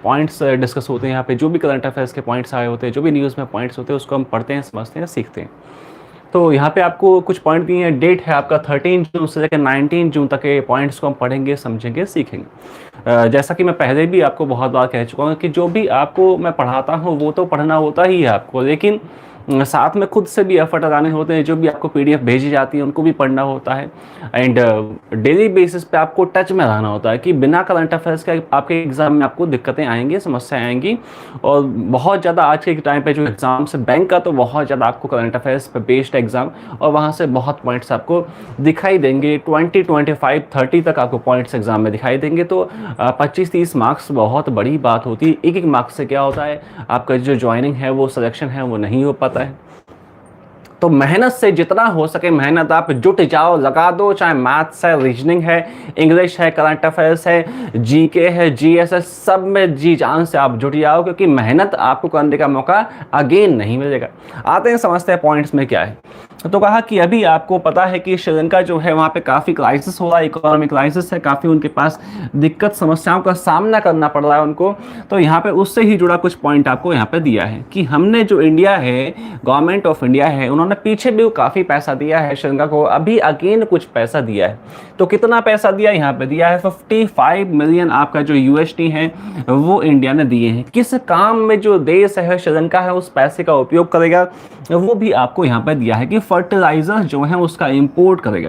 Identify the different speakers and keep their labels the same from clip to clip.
Speaker 1: Points discuss होते हैं यहाँ पे, जो भी करंट अफेयर्स के पॉइंट्स आए होते हैं, जो भी न्यूज़ में पॉइंट्स होते हैं, उसको हम पढ़ते हैं, समझते हैं, सीखते हैं। तो यहाँ पे आपको कुछ पॉइंट दिए हैं। डेट है आपका 13 जून से लेकर 19 जून तक के पॉइंट्स को हम पढ़ेंगे, समझेंगे, सीखेंगे। जैसा कि मैं पहले भी आपको बहुत बार कह चुका हूँ कि जो भी आपको मैं पढ़ाता हूँ वो तो पढ़ना होता ही है आपको, लेकिन साथ में खुद से भी एफर्ट लगाने होते हैं। जो भी आपको पीडीएफ भेजी जाती है उनको भी पढ़ना होता है, एंड डेली बेसिस पे आपको टच में रहना होता है कि बिना करंट अफेयर्स के आपके एग्जाम में आपको दिक्कतें आएंगी, समस्याएं आएंगी। और बहुत ज़्यादा आज के टाइम पे जो एग्जाम्स है बैंक का, तो बहुत ज़्यादा आपको करंट अफेयर्स पे बेस्ड एग्जाम, और वहाँ से बहुत पॉइंट्स आपको दिखाई देंगे। 20, 25, 30 तक आपको पॉइंट्स एग्जाम में दिखाई देंगे। तो 25-30 मार्क्स बहुत बड़ी बात होती है। एक एक मार्क्स से क्या होता है, आपका जो ज्वाइनिंग है, वो सिलेक्शन है, वो नहीं हो पाता है। तो मेहनत से जितना हो सके मेहनत आप जुट जाओ, लगा दो, चाहे मैथ्स है, रीजनिंग है, इंग्लिश है, करंट अफेयर्स है, जीके है, जीएस है, सब में जी जान से आप जुट जाओ, क्योंकि मेहनत आपको करने का मौका अगेन नहीं मिलेगा। आते हैं, समझते हैं पॉइंट्स में क्या है। तो कहा कि अभी आपको पता है कि श्रीलंका जो है वहाँ पे काफ़ी क्राइसिस हो रहा है, इकोनॉमिक क्राइसिस है, काफ़ी उनके पास दिक्कत समस्याओं का सामना करना पड़ रहा है उनको। तो यहाँ पे उससे ही जुड़ा कुछ पॉइंट आपको यहाँ पे दिया है कि हमने जो इंडिया है, गवर्नमेंट ऑफ इंडिया है, उन्होंने पीछे भी काफ़ी पैसा दिया है श्रीलंका को, अभी अगेन कुछ पैसा दिया है। तो कितना पैसा दिया, यहाँ पे दिया है 55 मिलियन आपका जो यूएसडी है वो इंडिया ने दिए हैं। किस काम में जो देश है श्रीलंका है उस पैसे का उपयोग करेगा, वो भी आपको यहाँ पे दिया है कि फर्टिलाइजर जो है उसका इंपोर्ट करेगा।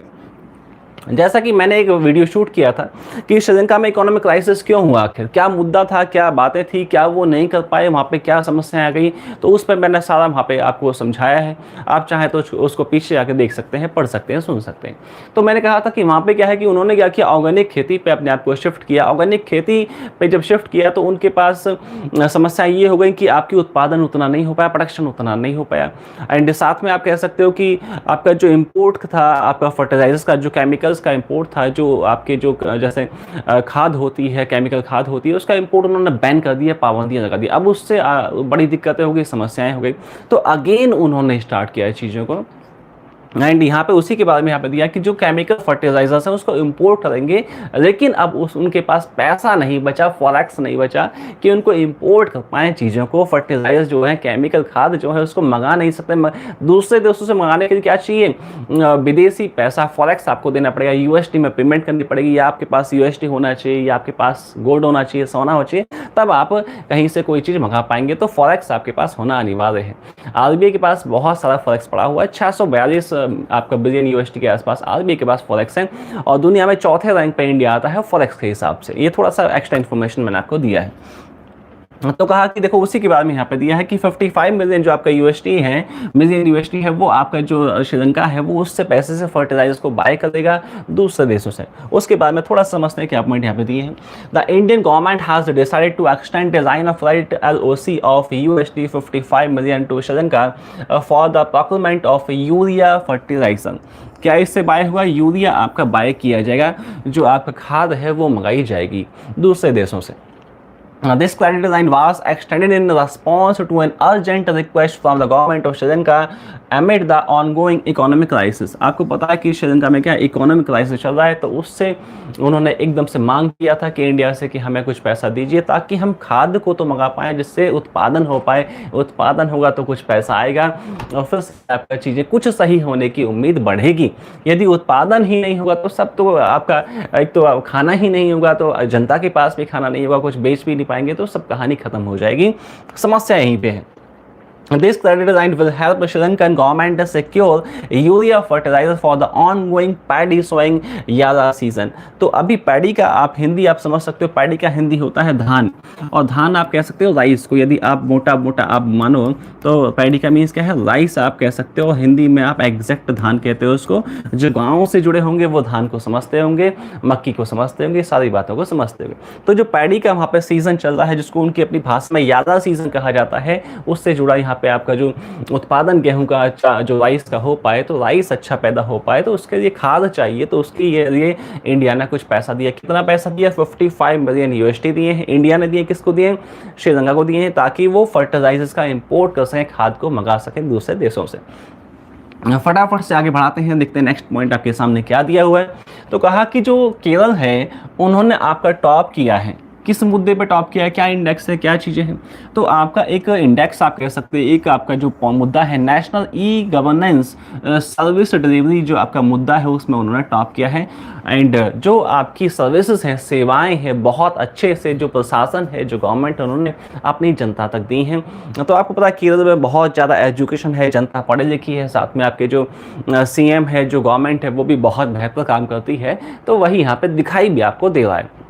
Speaker 1: जैसा कि मैंने एक वीडियो शूट किया था कि श्रीलंका में इकोनॉमिक क्राइसिस क्यों हुआ, आखिर क्या मुद्दा था, क्या बातें थी, क्या वो नहीं कर पाए, वहाँ पे क्या समस्याएं आ गई, तो उस पर मैंने सारा वहाँ पे आपको समझाया है। आप चाहें तो उसको पीछे आके देख सकते हैं, पढ़ सकते हैं, सुन सकते हैं। तो मैंने कहा था कि वहाँ पे क्या है कि उन्होंने क्या किया, ऑर्गेनिक खेती पे अपने आप को शिफ्ट किया। ऑर्गेनिक खेती पे जब शिफ्ट किया तो उनके पास समस्या ये हो गई कि आपकी उत्पादन उतना नहीं हो पाया, प्रोडक्शन उतना नहीं हो पाया। एंड साथ में आप कह सकते हो कि आपका जो इम्पोर्ट था, आपका फर्टिलाइजर्स का जो केमिकल्स का इंपोर्ट था, जो आपके जो जैसे खाद होती है, केमिकल खाद होती है, उसका इंपोर्ट उन्होंने बैन कर दिया, पाबंदियां लगा दी। अब उससे बड़ी दिक्कतें हो गई, समस्याएं हो गई। तो अगेन उन्होंने स्टार्ट किया है चीज़ों को। एंड यहाँ पे उसी के बारे में यहाँ पे दिया कि जो केमिकल फर्टिलाइजर्स हैं उसको इंपोर्ट करेंगे, लेकिन अब उनके पास पैसा नहीं बचा, फॉरेक्स नहीं बचा कि उनको इंपोर्ट कर पाएँ चीज़ों को। फर्टिलाइजर जो है, केमिकल खाद जो है, उसको मंगा नहीं सकते। दूसरे देशों से मंगाने के लिए क्या चाहिए, विदेशी पैसा, फॉरेक्स आपको देना पड़ेगा, यूएसडी में पेमेंट करनी पड़ेगी, या आपके पास यूएसडी होना चाहिए, या आपके पास गोल्ड होना चाहिए, सोना होना चाहिए, तब आप कहीं से कोई चीज़ मंगा पाएंगे। तो फॉरेक्स आपके पास होना अनिवार्य है। आरबीआई के पास बहुत सारा फॉरेक्स पड़ा हुआ है, 642 आपका बिलियन यूएसडी के आसपास आरबीआई के पास फॉरेक्स है, और दुनिया में चौथे रैंक पे इंडिया आता है फॉरेक्स के हिसाब से। ये थोड़ा सा एक्स्ट्रा इन्फॉर्मेशन मैंने आपको दिया है। तो कहा कि देखो उसी के बारे में यहाँ पे दिया है कि 55 मिलियन जो आपका यूएसडी है, मिलियन यूएसडी है, वो आपका जो श्रीलंका है वो उससे पैसे से फर्टिलाइजर्स को बाय करेगा दूसरे देशों से। उसके बाद में थोड़ा समझते हैं क्या पॉइंट यहाँ पे दिए हैं। The Indian government has decided to extend the line of right LOC of USD 55 million to Sri Lanka for the procurement of urea fertiliser. क्या इससे बाय हुआ, यूरिया आपका बाय किया जाएगा, जो आपका खाद है वो मंगाई जाएगी दूसरे देशों से। This credit line was extended in response to an urgent request from the government of Sri Lanka amid the ongoing economic crisis। आपको पता है कि श्रीलंका में क्या इकोनॉमिक क्राइसिस चल रहा है, तो उससे उन्होंने एकदम से मांग किया था कि इंडिया से कि हमें कुछ पैसा दीजिए ताकि हम खाद को तो मंगा पाएँ, जिससे उत्पादन हो पाए। उत्पादन होगा तो कुछ पैसा आएगा, और फिर आपका चीज़ें कुछ सही होने की उम्मीद बढ़ेगी। यदि उत्पादन ही नहीं होगा तो सब तो आपका, एक तो खाना ही नहीं होगा तो जनता के पास भी खाना नहीं होगा, कुछ बेच भी नहीं पाएंगे, तो सब कहानी खत्म हो जाएगी। समस्या यहीं पे है। This credit line will help Sri Lankan government to secure urea fertilizer for the ongoing paddy sowing yara season। तो अभी पैडी का आप हिंदी आप समझ सकते हो, पैडी का हिंदी होता है धान, और धान आप कह सकते हो राइस को। यदि आप मोटा मोटा आप मानो तो पैडी का मीन्स क्या है, राइस आप कह सकते हो। हिंदी में आप एग्जैक्ट धान कहते हो उसको। जो गाँव से जुड़े होंगे वो धान को समझते होंगे, मक्की को समझते होंगे, सारी बातों को समझते होंगे। तो जो पैडी का वहाँ पे सीजन चल रहा है, जिसको उनकी अपनी भाषा में यारा सीजन कहा जाता है, उससे जुड़ा यहाँ पे आपका जो उत्पादन गेहूं का, जो राइस का हो पाए, तो राइस अच्छा पैदा हो पाए, तो उसके लिए खाद चाहिए। तो उसके लिए इंडिया ने कुछ पैसा दिया। कितना पैसा दिया, 55 मिलियन यूएसडी दिए हैं इंडिया ने। दिए किसको दिए, श्रीलंका को दिए हैं, ताकि वो फर्टिलाइजर्स का इंपोर्ट कर सकें, खाद को मंगा सकें दूसरे देशों से। फटाफट से आगे बढ़ाते हैं, देखते हैं नेक्स्ट पॉइंट आपके सामने क्या दिया हुआ है। तो कहा कि जो केरल है उन्होंने आपका टॉप किया है किस मुद्दे पे टॉप किया है, क्या इंडेक्स है, क्या चीज़ें हैं। तो आपका एक इंडेक्स आप कह सकते हैं, एक आपका जो मुद्दा है national e governance service delivery, जो आपका मुद्दा है उसमें उन्होंने टॉप किया है। एंड जो आपकी सर्विसेज हैं, सेवाएं हैं, बहुत अच्छे से जो प्रशासन है, जो गवर्नमेंट उन्होंने अपनी जनता तक दी हैं। तो आपको पता है केरल में बहुत ज़्यादा एजुकेशन है, जनता पढ़ी लिखी है, साथ में आपके जो सीएम है, जो गवर्नमेंट है, वो भी बहुत बेहतर काम करती है। तो वही यहाँ पे दिखाई भी आपको दे रहा है।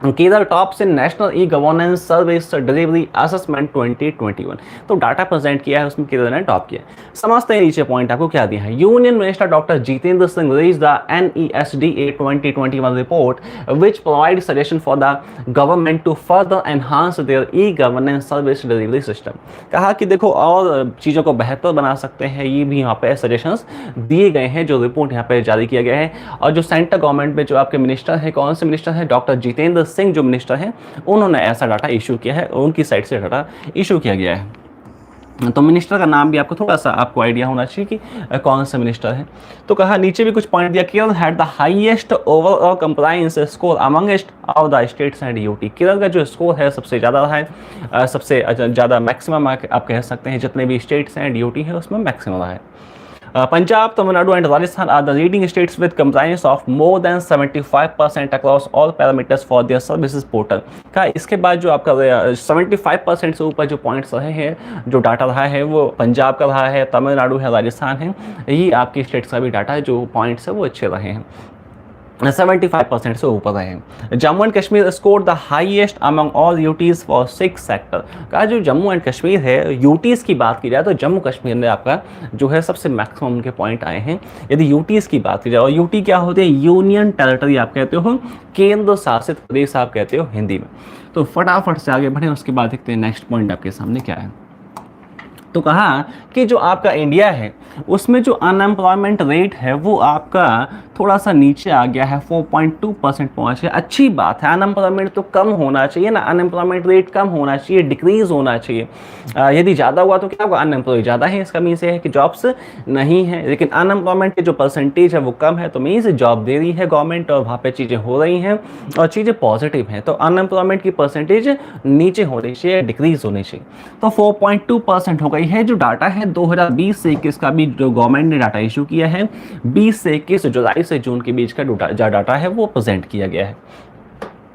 Speaker 1: Kerala tops in national e governance service delivery assessment 2021। तो डाटा प्रेजेंट किया है, उसमें केरल ने टॉप किया। समझते हैं नीचे पॉइंट आपको क्या दिया है। Union minister doctor Jitendra Singh release the NESDA 2021 report which provide suggestion for the government to further enhance their e governance service delivery system. कहा कि देखो और चीज़ों को बेहतर बना सकते हैं, ये भी यहाँ पे सजेशंस दिए गए हैं, जो रिपोर्ट यहाँ पे जारी किया गया है। और जो सेंट्रल गवर्नमेंट में जो आपके मिनिस्टर हैं, कौन से मिनिस्टर हैं, डॉक्टर जितेंद्र सिंह जो मिनिस्टर हैं, उन्होंने ऐसा डाटा इशू किया है, उनकी साइड से डाटा इशू किया गया है। तो मिनिस्टर का नाम भी आपको थोड़ा सा आपको आइडिया होना चाहिए कि कौन से मिनिस्टर है। तो कहा नीचे भी कुछ पॉइंट दिया, Kerala had the highest overall compliance score amongst of the states and UT. Kerala का जो स्कोर है सबसे ज़्यादा रहा है, सबसे ज़्यादा मैक्सिमम आप कह सकते हैं, जितने भी स्टेट्स एंड यूटी है उसमें मैक्सिमम रहा है। Punjab, Tamil Nadu and Rajasthan are the leading states with compliance of more than 75% across all parameters for their services portal। का इसके बाद जो आपका 75% से ऊपर जो पॉइंट्स रहे हैं, जो डाटा रहा है, वो पंजाब का रहा है, तमिलनाडु है, राजस्थान है, ये आपकी स्टेट्स का भी डाटा है, जो पॉइंट्स है वो अच्छे रहे हैं, 75% से ऊपर है। Jammu and Kashmir score the highest among all UTs for 6 sector. का जो जम्मू एंड कश्मीर है, यूटीज की बात की जाए तो जम्मू कश्मीर में आपका जो है सबसे मैक्सिमम उनके पॉइंट आए हैं, यदि यूटीज की बात की जाए। और यूटी क्या होते हैं, यूनियन टेरिटरी आप कहते हो, केंद्र शासित प्रदेश आप कहते हो हिंदी में। तो फटाफट से आगे बढ़े, उसके बाद देखते हैं नेक्स्ट पॉइंट आपके सामने क्या है। तो कहा कि जो आपका इंडिया है उसमें जो अनएम्प्लॉयमेंट रेट है वो आपका थोड़ा सा नीचे आ गया है, 4.2% पहुँच गया। अच्छी बात है, अनएम्प्लॉयमेंट तो कम होना चाहिए ना, अनएम्प्लॉयमेंट रेट कम होना चाहिए, डिक्रीज होना चाहिए। यदि ज़्यादा हुआ तो क्या होगा, अनएम्प्लॉय ज़्यादा है, इसका मीन्स ये है कि जॉब्स नहीं है। लेकिन अनएम्प्लॉयमेंट के जो परसेंटेज है वो कम है, तो मीन्स जॉब दे रही है गवर्नमेंट और वहाँ पर चीज़ें हो रही हैं और चीज़ें पॉजिटिव हैं। तो अनएम्प्लॉयमेंट की परसेंटेज नीचे होनी चाहिए, डिक्रीज होनी चाहिए। तो 4.2% हो गई है। जो डाटा है 2020 से 21 का भी जो गवर्नमेंट ने डाटा इशू किया है, 20 से 21 जुलाई से जून के बीच का जो डाटा है वो प्रेजेंट किया गया है।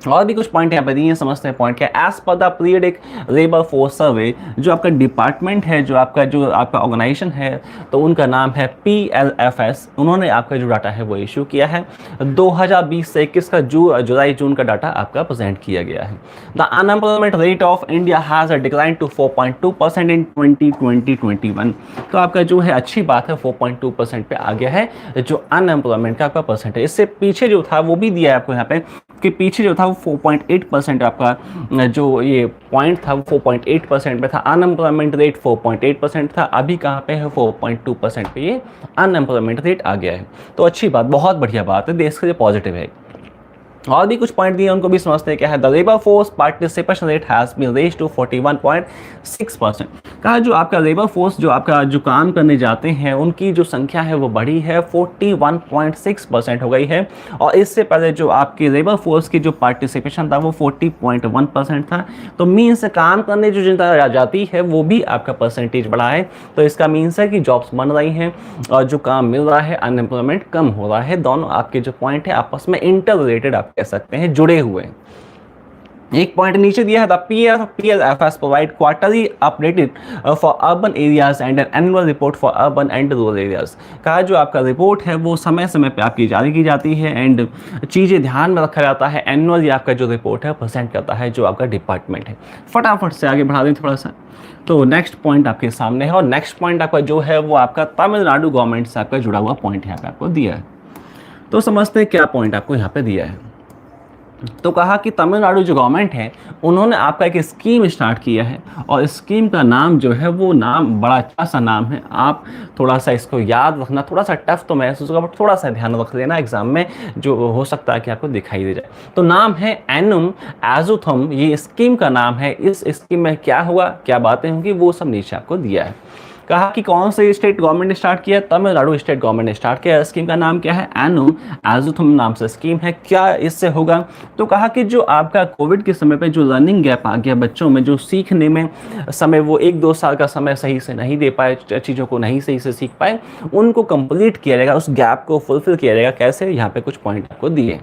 Speaker 1: और भी कुछ पॉइंट यहाँ पे दिए हैं, समझते हैं पॉइंट क्या। As per the periodic labour force survey, जो आपका डिपार्टमेंट है, जो आपका ऑर्गेनाइजेशन है, तो उनका नाम है PLFS। उन्होंने आपका जो डाटा है वो इशू किया है, 2020 से 21 का जुलाई जून का डाटा आपका प्रेजेंट किया गया है। The unemployment rate of India has decline to 4.2% in 2020-21। तो आपका जो है अच्छी बात है, 4.2% पे आ गया है जो अनएम्प्लॉयमेंट का आपका परसेंटेज। इससे पीछे जो था वो भी दिया है आपको यहाँ पे, कि पीछे जो था 4.8% आपका जो ये पॉइंट था वो 4.8% पे था, अनएम्प्लॉयमेंट रेट 4.8% था, अभी कहाँ पे है 4.2% पे ये अनएम्प्लॉयमेंट रेट आ गया है। तो अच्छी बात, बहुत बढ़िया बात है, देश के लिए पॉजिटिव है। और भी कुछ पॉइंट दिए उनको भी समझते हैं क्या है। The labour force participation rate has been raised to 41.6%। कहा जो आपका लेबर फोर्स जो काम करने जाते हैं उनकी जो संख्या है वो बढ़ी है, 41.6% हो गई है। और इससे पहले जो आपकी लेबर फोर्स की जो पार्टिसिपेशन था वो 40.1% था। तो मीन्स काम करने जो जनता जाती है वो भी आपका परसेंटेज बढ़ा है। तो इसका मीन्स है कि जॉब्स बन रही हैं और जो काम मिल रहा है, अनएम्प्लॉयमेंट कम हो रहा है। दोनों आपके जो पॉइंट है आपस में इंटर रिलेटेड आप कह सकते हैं, जुड़े हुए हैं। एक पॉइंट नीचे दिया है, the PLFS provide quarterly updated for urban areas and an annual report for urban and rural areas. का जो आपका रिपोर्ट है वो समय समय पे आपकी जारी की जाती है एंड चीज़ें ध्यान में रखा जाता है। एनुअली आपका जो रिपोर्ट है प्रेजेंट करता है जो आपका डिपार्टमेंट है। फटाफट से आगे बढ़ा दें थोड़ा सा। तो नेक्स्ट पॉइंट आपके सामने है और नेक्स्ट पॉइंट आपका जो है वो आपका तमिलनाडु गवर्नमेंट से आपका जुड़ा हुआ पॉइंट यहाँ पे आपको दिया है। तो समझते हैं क्या पॉइंट आपको यहाँ पे दिया है। तो कहा कि तमिलनाडु जो गवर्नमेंट है उन्होंने आपका एक स्कीम स्टार्ट किया है और स्कीम का नाम जो है वो नाम बड़ा अच्छा सा नाम है। आप थोड़ा सा इसको याद रखना, थोड़ा सा टफ तो महसूस होगा बट थोड़ा सा ध्यान रख लेना एग्जाम में, जो हो सकता है कि आपको दिखाई दे जाए। तो नाम है एनुम एजुथम, ये स्कीम का नाम है। इस स्कीम में क्या हुआ, क्या बातें होंगी, वो सब नीचे आपको दिया है। कहा कि कौन से स्टेट गवर्नमेंट ने स्टार्ट किया है? तमिलनाडु स्टेट गवर्नमेंट ने स्टार्ट किया है। स्कीम का नाम क्या है? एनुम एजुथुम नाम से स्कीम है। क्या इससे होगा? तो कहा कि जो आपका कोविड के समय पे जो लर्निंग गैप आ गया बच्चों में, जो सीखने में समय वो 1-2 साल का समय सही से नहीं दे पाए, चीज़ों को नहीं सही से सीख पाए, उनको कंप्लीट किया जाएगा, उस गैप को फुलफिल किया जाएगा। कैसे? यहाँ पे कुछ पॉइंट आपको दिए।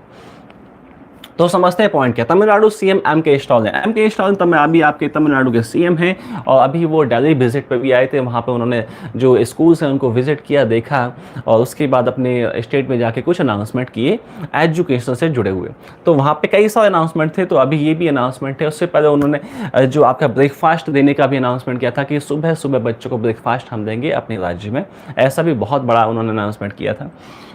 Speaker 1: तो समझते हैं पॉइंट क्या। तमिलनाडु सीएम एम के स्टालिन, एम के स्टालिन अभी आपके तमिलनाडु के सीएम हैं और अभी वो दिल्ली विजिट पे भी आए थे। वहाँ पे उन्होंने जो स्कूल्स हैं उनको विजिट किया, देखा और उसके बाद अपने स्टेट में जाके कुछ अनाउंसमेंट किए एजुकेशन से जुड़े हुए। तो वहाँ पे कई सारे अनाउंसमेंट थे, तो अभी ये भी अनाउंसमेंट है। उससे पहले उन्होंने जो आपका ब्रेकफास्ट देने का भी अनाउंसमेंट किया था कि सुबह सुबह बच्चों को ब्रेकफास्ट हम देंगे अपने राज्य में, ऐसा भी बहुत बड़ा उन्होंने अनाउंसमेंट किया था।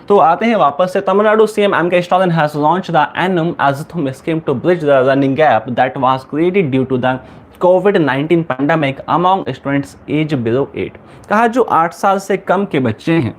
Speaker 1: तो आते हैं वापस से। तमिलनाडु सीएम एम के Stalin has launched the एनुम एजुथुम scheme to bridge the learning gap that was created due to the covid pandemic among students as below 8। कहा जो 8 साल से कम के बच्चे हैं,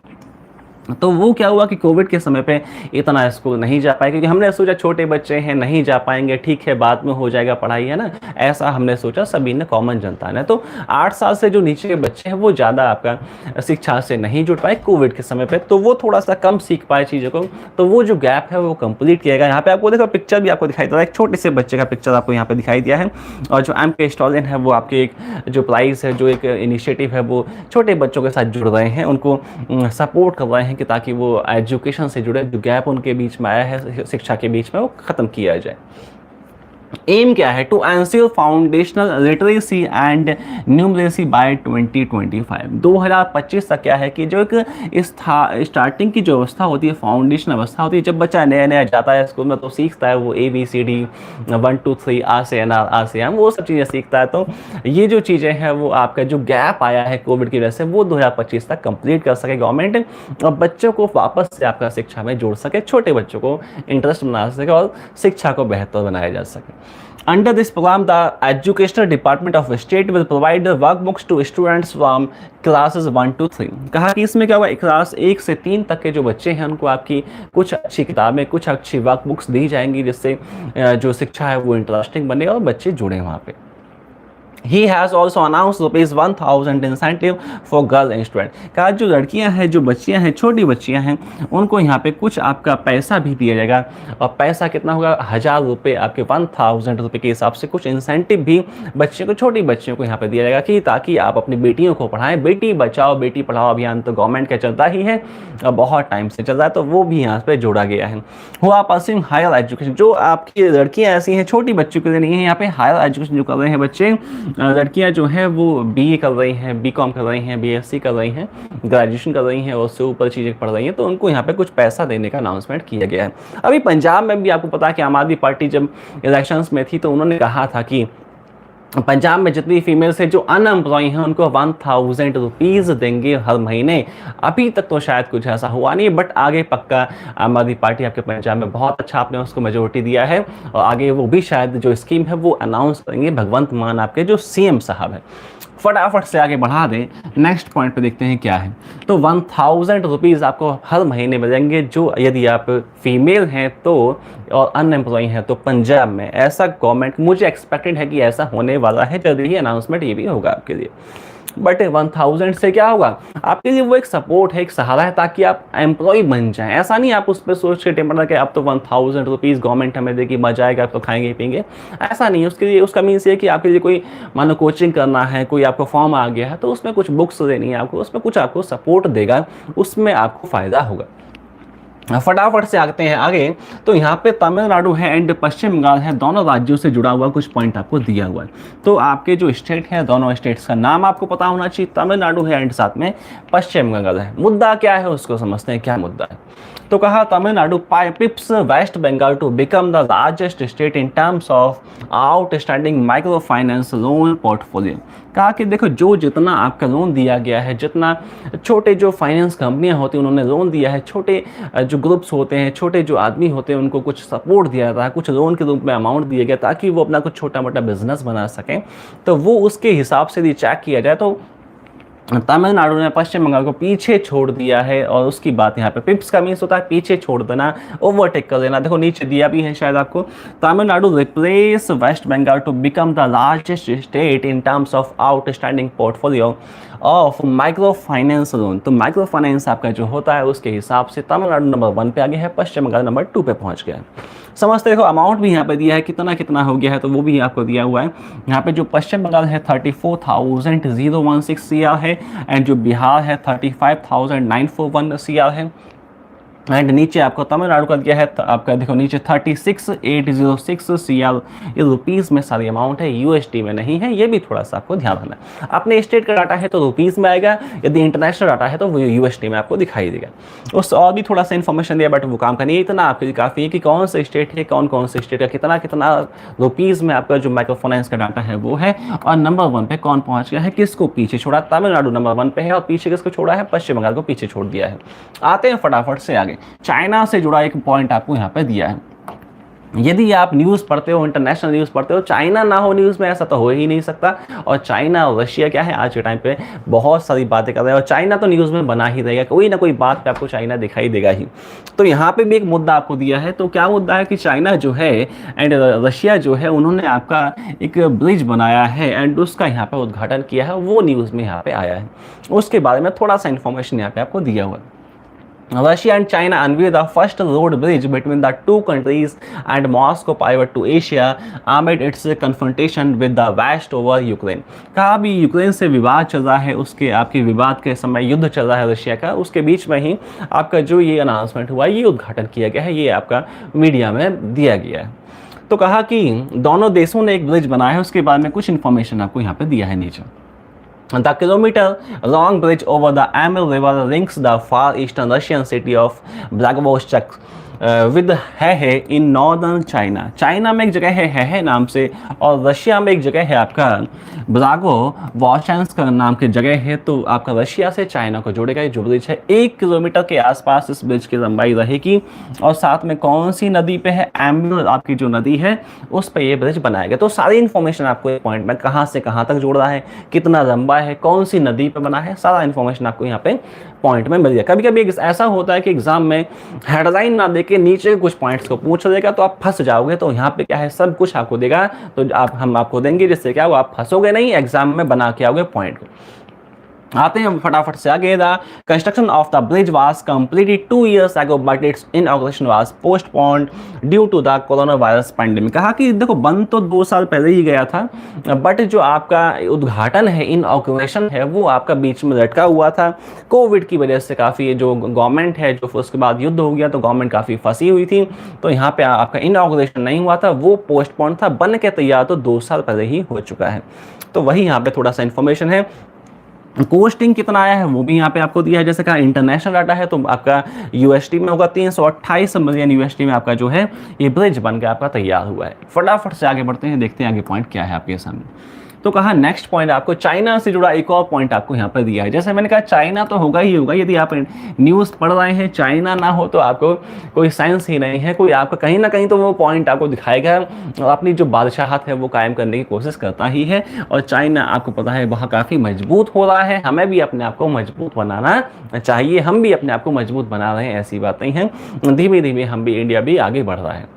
Speaker 1: तो वो क्या हुआ कि कोविड के समय पे इतना स्कूल नहीं जा पाए, क्योंकि हमने सोचा छोटे बच्चे हैं नहीं जा पाएंगे, ठीक है बाद में हो जाएगा पढ़ाई, है ना, ऐसा हमने सोचा सभी ने, कॉमन जनता ने। तो 8 साल से जो नीचे के बच्चे हैं वो ज़्यादा आपका शिक्षा से नहीं जुड़ पाए कोविड के समय पे, तो वो थोड़ा सा कम सीख पाए चीज़ों को, तो वो जो गैप है वो कंप्लीट किया गया। यहाँ पे आपको देखो पिक्चर भी आपको दिखाई दे रहा है, एक छोटे से बच्चे का पिक्चर आपको यहाँ पे दिखाई दिया है। और जो एम के स्टालिन है वो आपके एक जो प्राइस है, जो एक इनिशिएटिव है, वो छोटे बच्चों के साथ जुड़ रहे हैं, उनको सपोर्ट कर रहे हैं कि ताकि वो एजुकेशन से जुड़े जो गैप उनके बीच में आया है शिक्षा के बीच में, वो खत्म किया जाए। एम क्या है? To ensure foundational literacy and numeracy by 2025। 2025 तक क्या है कि जो एक स्टार्टिंग की जो अवस्था होती है, फाउंडेशन अवस्था होती है, जब बच्चा नया नया जाता है स्कूल में तो सीखता है वो ABCD 1 2 3 आ से अनार आ से आम, वो सब चीज़ें सीखता है। तो ये जो चीज़ें हैं वो आपका जो गैप आया है कोविड की वजह से, वो 2025 तक कंप्लीट कर सके गवर्नमेंट, और बच्चों को वापस से आपका शिक्षा में जोड़ सके, छोटे बच्चों को इंटरेस्ट बना सके और शिक्षा को बेहतर बनाया जा सके। Under this program, the Educational Department of State will provide the workbooks to students from classes 1 to 3। कहा कि इसमें क्या हुआ, क्लास 1 से 3 तक के जो बच्चे हैं उनको आपकी कुछ अच्छी किताबें, कुछ अच्छी वर्कबुक्स दी जाएंगी, जिससे जो शिक्षा है वो इंटरेस्टिंग बने और बच्चे जुड़े वहाँ पे। He has also announced ₹1,000 incentive for girl student। कहा जो लड़कियां हैं, जो बच्चियां हैं, छोटी बच्चियां हैं, उनको यहाँ पे कुछ आपका पैसा भी दिया जाएगा, और पैसा कितना होगा? 1,000 रुपये, आपके 1,000 रुपये के हिसाब से कुछ इंसेंटिव भी बच्चे को, छोटी बच्चियों को यहाँ पे दिया जाएगा, कि ताकि आप अपनी बेटियों को पढ़ाएं। बेटी बचाओ बेटी पढ़ाओ अभियान तो गवर्नमेंट का चलता ही है और बहुत टाइम से चल रहा है, तो वो भी यहाँ पे जोड़ा गया है। वो आप परस्यूइंग हायर एजुकेशन, जो आपकी लड़कियाँ ऐसी हैं, छोटी बच्चों के लिए नहीं है, यहाँ पे हायर एजुकेशन जो कर रहे हैं बच्चे, लड़कियां जो हैं वो BA कर रही हैं, BCom कर रही हैं, BSc कर रही हैं, ग्रेजुएशन कर रही हैं और उससे ऊपर चीज़ें पढ़ रही हैं, तो उनको यहाँ पे कुछ पैसा देने का अनाउंसमेंट किया गया है। अभी पंजाब में भी आपको पता है कि आम आदमी पार्टी जब इलेक्शंस में थी तो उन्होंने कहा था कि पंजाब में जितनी फीमेल्स है जो अनएम्प्लॉय हैं उनको 1,000 रुपीज़ देंगे हर महीने। अभी तक तो शायद कुछ ऐसा हुआ नहीं, बट आगे पक्का आम आदमी पार्टी आपके पंजाब में बहुत अच्छा आपने उसको मेजोरिटी दिया है, और आगे वो भी शायद जो स्कीम है वो अनाउंस करेंगे भगवंत मान आपके जो CM साहब है। फटाफट से आगे बढ़ा दें, नेक्स्ट पॉइंट पे देखते हैं क्या है। तो 1,000 रुपीज़ आपको हर महीने मिलेंगे, जो यदि आप फीमेल हैं तो और अनएम्प्लॉय हैं तो पंजाब में। ऐसा गवर्नमेंट, मुझे एक्सपेक्टेड है कि ऐसा होने वाला है, जल्दी ही अनाउंसमेंट ये भी होगा आपके लिए। बट 1,000 से क्या होगा आपके लिए? वो एक सपोर्ट है, एक सहारा है, ताकि आप एम्प्लॉय बन जाएं। ऐसा नहीं आप उस पर सोच के टेम्पर कि अब तो 1,000 रुपीज़ गवर्नमेंट हमें देगी, मजा आएगा, तो खाएंगे पीएंगे, ऐसा नहीं। उसके लिए उसका मीन्स ये कि आपके लिए कोई मानो कोचिंग करना है, कोई आपको फॉर्म आ गया है तो उसमें कुछ बुक्स देनी है आपको, उसमें कुछ आपको सपोर्ट देगा, उसमें आपको फ़ायदा होगा। फटाफट से आते हैं आगे। तो यहाँ पे तमिलनाडु है एंड पश्चिम बंगाल है, दोनों राज्यों से जुड़ा हुआ कुछ पॉइंट आपको दिया हुआ है। तो आपके जो स्टेट है, दोनों स्टेट्स का नाम आपको पता होना चाहिए। तमिलनाडु है एंड साथ में पश्चिम बंगाल है। मुद्दा क्या है उसको समझते हैं, क्या मुद्दा है। तो कहा Tamil Nadu pips West Bengal to become the largest state in terms of outstanding micro finance loan portfolio. कहा कि देखो जो जितना आपका लोन दिया गया है, जितना छोटे जो फाइनेंस कंपनियां होती हैं उन्होंने लोन दिया है, छोटे जो ग्रुप्स होते हैं, छोटे जो आदमी होते हैं उनको कुछ सपोर्ट दिया जाता है, कुछ लोन के रूप में अमाउंट दिया गया ताकि वो अपना कुछ छोटा मोटा बिजनेस बना सकें। तो वो उसके हिसाब से यदि चेक किया जाए तो तमिलनाडु ने पश्चिम बंगाल को पीछे छोड़ दिया है, और उसकी बात यहाँ पे पिप्स का मीन्स होता है पीछे छोड़ देना, ओवरटेक कर देना। देखो नीचे दिया भी है शायद आपको, Tamil Nadu replace West Bengal to become the largest state in terms of outstanding portfolio of micro finance loan. तो माइक्रो फाइनेंस आपका जो होता है उसके हिसाब से तमिलनाडु नंबर 1 पे आ गया है, पश्चिम बंगाल नंबर 2 पे पहुंच गया है। समझते देखो अमाउंट भी यहाँ पे दिया है, कितना कितना हो गया है तो वो भी आपको दिया हुआ है। यहाँ पे जो पश्चिम बंगाल है 34,016 CR है, एंड जो बिहार है 35,941 CR है, एंड नीचे आपको तमिलनाडु का दिया है आपका देखो नीचे 36,806 CR। ये रुपीज़ में सारी अमाउंट है, यूएसडी में नहीं है, ये भी थोड़ा सा आपको ध्यान रखना है। अपने स्टेट का डाटा है तो रुपीज़ में आएगा, यदि इंटरनेशनल डाटा है तो वो यूएसडी में आपको दिखाई देगा। उस और भी थोड़ा सा इन्फॉर्मेशन दिया, बट वो काम का नहीं है, इतना आपके लिए काफ़ी है कि कौन सा स्टेट है, कौन कौन से स्टेट का कितना कितना रुपीज़ में आपका जो माइक्रो फाइनेंस का डाटा है वो है, और नंबर 1 पे कौन पहुँच गया है, किसको पीछे छोड़ा। तमिलनाडु नंबर 1 पे है, और पीछे किसको छोड़ा है, पश्चिम बंगाल को पीछे छोड़ दिया है। आते हैं फटाफट से आगे, चाइना से जुड़ा एक पॉइंट आपको यहाँ पे दिया है। यदि आप न्यूज़ पढ़ते हो, इंटरनेशनल न्यूज़ पढ़ते हो, चाइना ना हो न्यूज़ में ऐसा तो हो ही नहीं सकता। और चाइना और रशिया क्या है आज के टाइम पे बहुत सारी बातें कर रहे हैं, और चाइना तो न्यूज़ में बना ही रहेगा, कोई ना कोई बात पे आपको चाइना दिखाई देगा ही। तो यहाँ पे भी एक मुद्दा आपको दिया है, तो क्या मुद्दा है कि चाइना जो है एंड रशिया जो है उन्होंने आपका एक ब्रिज बनाया है, एंड उसका यहाँ पे उद्घाटन किया है, वो न्यूज़ में यहाँ पे आया है। उसके बारे में थोड़ा सा इन्फॉर्मेशन यहाँ पे आपको दिया हुआ है। Russia and China unveiled the first road bridge between the two countries and Moscow pivot to Asia amid its confrontation with the West over Ukraine। कहा भी यूक्रेन से विवाद चल रहा है, उसके आपके विवाद के समय युद्ध चल रहा है रशिया का, उसके बीच में ही आपका जो ये अनाउंसमेंट हुआ, ये उद्घाटन किया गया है, ये आपका मीडिया में दिया गया है। तो कहा कि दोनों देशों ने एक ब्रिज बनाया है, उसके बारे में कुछ इन्फॉर्मेशन आपको यहाँ पे दिया है नीचे। The kilometer-long bridge over the Amur River links the far eastern Russian city of Vladivostok with है इन नॉर्दर्न चाइना। चाइना में एक जगह है नाम से, और रशिया में एक जगह है आपका ब्रागो वॉशेंस्क नाम की जगह है। तो आपका रशिया से चाइना को जोड़ेगा ये जो ब्रिज है। 1 किलोमीटर के आसपास इस ब्रिज की लंबाई रहेगी, और साथ में कौन सी नदी पे है, एम्बुल आपकी जो नदी है उस पर ये ब्रिज बनाएगा। तो सारी इन्फॉर्मेशन आपको एक पॉइंट में कहाँ से कहाँ तक जोड़ रहा है, कितना लंबा है, कौन सी नदी पे बना है, सारा इन्फॉर्मेशन आपको यहाँ पे पॉइंट में मिल जाएगा। कभी कभी ऐसा होता है कि एग्जाम में हेडलाइन ना देके नीचे कुछ पॉइंट्स को पूछ देगा, तो आप फंस जाओगे। तो यहाँ पे क्या है, सब कुछ आपको देगा, तो हम आपको देंगे, जिससे क्या वो आप फंसोगे नहीं, एग्जाम में बना के आओगे पॉइंट को। आते हैं फटाफट से आगे। The construction of the bridge was completed 2 years ago but its inauguration was postponed due to the corona virus pandemic. कहा कि देखो बंद तो 2 साल पहले ही गया था, बट जो आपका उद्घाटन है, इनॉग्रेशन है, वो आपका बीच में लटका हुआ था। कोविड की वजह से काफ़ी जो गवर्नमेंट है, जो उसके बाद युद्ध हो गया तो गवर्नमेंट काफ़ी फंसी हुई थी, तो यहाँ पे आपका इनॉग्रेशन नहीं हुआ था, वो पोस्टपोन था। बन के तैयार तो 2 साल पहले ही हो चुका है। तो वही यहाँ पे थोड़ा सा इन्फॉर्मेशन है। कोस्टिंग कितना आया है वो भी यहाँ पे आपको दिया है। जैसे कहा इंटरनेशनल डाटा है तो आपका यूएसडी में होगा, 328 मिलियन यूएसडी में आपका जो है ये ब्रिज बन के आपका तैयार हुआ है। फटाफट से आगे बढ़ते हैं, देखते हैं आगे पॉइंट क्या है आपके सामने। तो कहा नेक्स्ट पॉइंट आपको चाइना से जुड़ा एक और पॉइंट आपको यहाँ पर दिया है। जैसे मैंने कहा चाइना तो होगा ही होगा, यदि आप न्यूज़ पढ़ रहे हैं, चाइना ना हो तो आपको कोई साइंस ही नहीं है। कोई आपका कहीं ना कहीं तो वो पॉइंट आपको दिखाएगा, और अपनी जो बादशाहत है वो कायम करने की कोशिश करता ही है। और चाइना आपको पता है वहाँ काफ़ी मजबूत हो रहा है, हमें भी अपने आप को मजबूत बनाना चाहिए, हम भी अपने आप को मजबूत बना रहे हैं, ऐसी बात नहीं है। धीमे धीमे हम भी, इंडिया भी आगे बढ़ रहा है,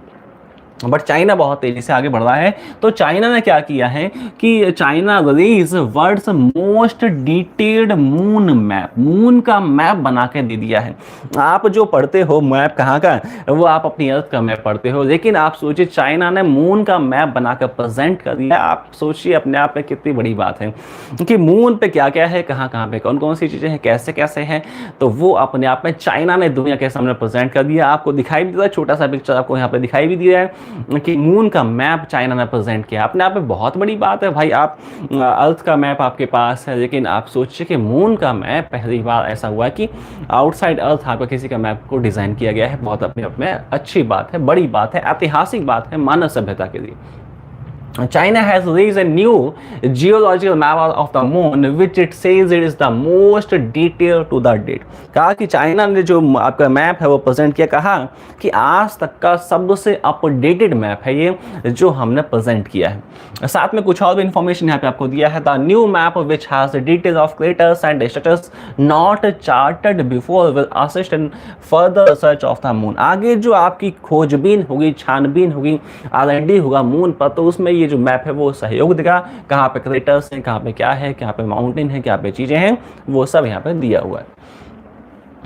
Speaker 1: बट चाइना बहुत तेजी से आगे बढ़ रहा है। तो चाइना ने क्या किया है कि China release world's most detailed moon map, moon का मैप बना के दे दिया है। आप जो पढ़ते हो मैप कहाँ का, वो आप अपनी अर्थ का मैप पढ़ते हो, लेकिन आप सोचिए चाइना ने मून का मैप बनाकर प्रेजेंट कर दिया। आप सोचिए अपने आप में कितनी बड़ी बात है कि मून पे क्या क्या है, कहाँ कहाँ पे कौन कौन सी चीज़ें हैं, कैसे कैसे हैं, तो वो अपने आप में चाइना ने दुनिया के सामने प्रेजेंट कर दिया। आपको दिखाई भी दिया है, छोटा सा पिक्चर आपको यहाँ पे दिखाई भी दिया है कि मून का मैप चाइना ने प्रेजेंट किया। अपने आप में बहुत बड़ी बात है भाई। आप अर्थ का मैप आपके पास है, लेकिन आप सोचिए कि मून का मैप पहली बार ऐसा हुआ कि आउटसाइड अर्थ आपका किसी का मैप को डिज़ाइन किया गया है। बहुत अपने आप में अच्छी बात है, बड़ी बात है, ऐतिहासिक बात है मानव सभ्यता के लिए। China has released a new geological map of the moon, which it says it is the most detailed to the date. कहा कि चाइना ने जो आपका मैप है वो प्रेजेंट किया, कहा कि आज तक का सबसे अपडेटेड मैप है ये जो हमने प्रेजेंट किया है। साथ में कुछ और भी इन्फॉर्मेशन यहाँ पे आपको दिया है। The new map which has details of craters and structures not chartered before will assist in further research of the moon. आगे जो आपकी खोजबीन होगी, छानबीन होगी, R&D होगा मून पर, तो उसमें ये जो मैप है वो सहयोग देगा। कहाँ पे क्रेटर्स हैं, कहाँ पे क्या है, कहाँ पे माउंटेन है, क्या पे चीज़ें हैं, वो सब यहाँ पे दिया हुआ है।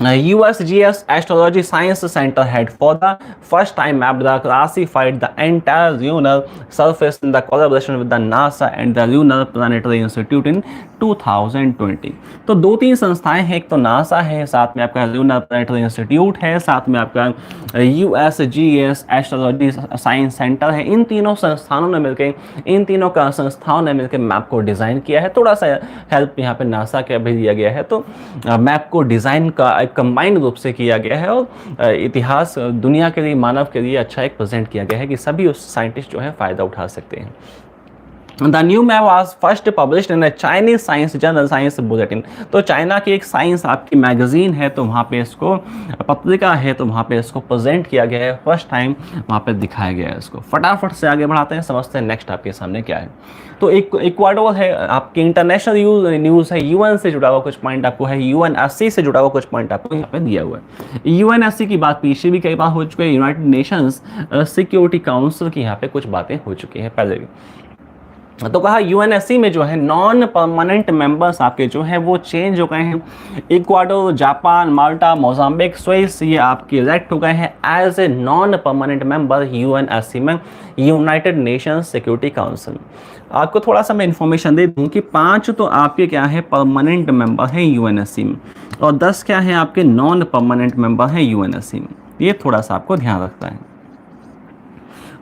Speaker 1: USGS Astrology Science Center had for the first time mapped the classified the entire lunar surface in the collaboration with the NASA and the Lunar Planetary Institute in 2020। तो दो तीन संस्थाएं हैं, एक तो नासा है, साथ में आपका ल्यूनर प्लैनेटरी इंस्टीट्यूट है, साथ में आपका USGS एस्ट्रोलॉजी साइंस सेंटर है। इन तीनों संस्थानों ने मिलकर, इन तीनों का संस्थाओं ने मिलकर मैप को डिज़ाइन किया है। थोड़ा सा हेल्प यहाँ पे नासा का भी दिया गया है। तो मैप को डिज़ाइन का एक कंबाइंड रूप से किया गया है और इतिहास दुनिया के लिए, मानव के लिए अच्छा एक प्रेजेंट किया गया है कि सभी उस साइंटिस्ट जो है फ़ायदा उठा सकते हैं। The new map was first published in a Chinese science journal Science Bulletin। तो चाइना की एक साइंस आपकी मैगजीन है, तो वहाँ पे इसको, पत्रिका है, तो वहाँ पे इसको प्रेजेंट किया गया है, फर्स्ट टाइम वहाँ पे दिखाया गया है इसको। फटाफट से आगे बढ़ाते हैं, समझते हैं नेक्स्ट आपके सामने क्या है। तो इक्वाडोर है आपकी इंटरनेशनल न्यूज़ है, UN से जुड़ा हुआ कुछ पॉइंट आपको है, UNSC से जुड़ा हुआ कुछ पॉइंट आपको यहाँ पे दिया हुआ है। UNSC की बात पीछे भी कई बार हो चुकी है, यूनाइटेड नेशंस सिक्योरिटी काउंसिल की यहाँ पे कुछ बातें हो चुकी हैं पहले भी। तो कहा UNSC में जो है नॉन परमानेंट मेंबर्स आपके जो है वो चेंज हो गए हैं। Ecuador, Japan, Malta, Mozambique, Swiss, ये आपके इलेक्ट हो गए हैं as a non permanent member UNSC में, यूनाइटेड नेशंस सिक्योरिटी काउंसिल। आपको थोड़ा सा मैं इन्फॉर्मेशन दे दूं कि 5 तो आपके क्या है परमानेंट मेंबर हैं UNSC में, और 10 क्या है आपके नॉन परमानेंट मेंबर हैं UNSC में। ये थोड़ा सा आपको ध्यान रखना है।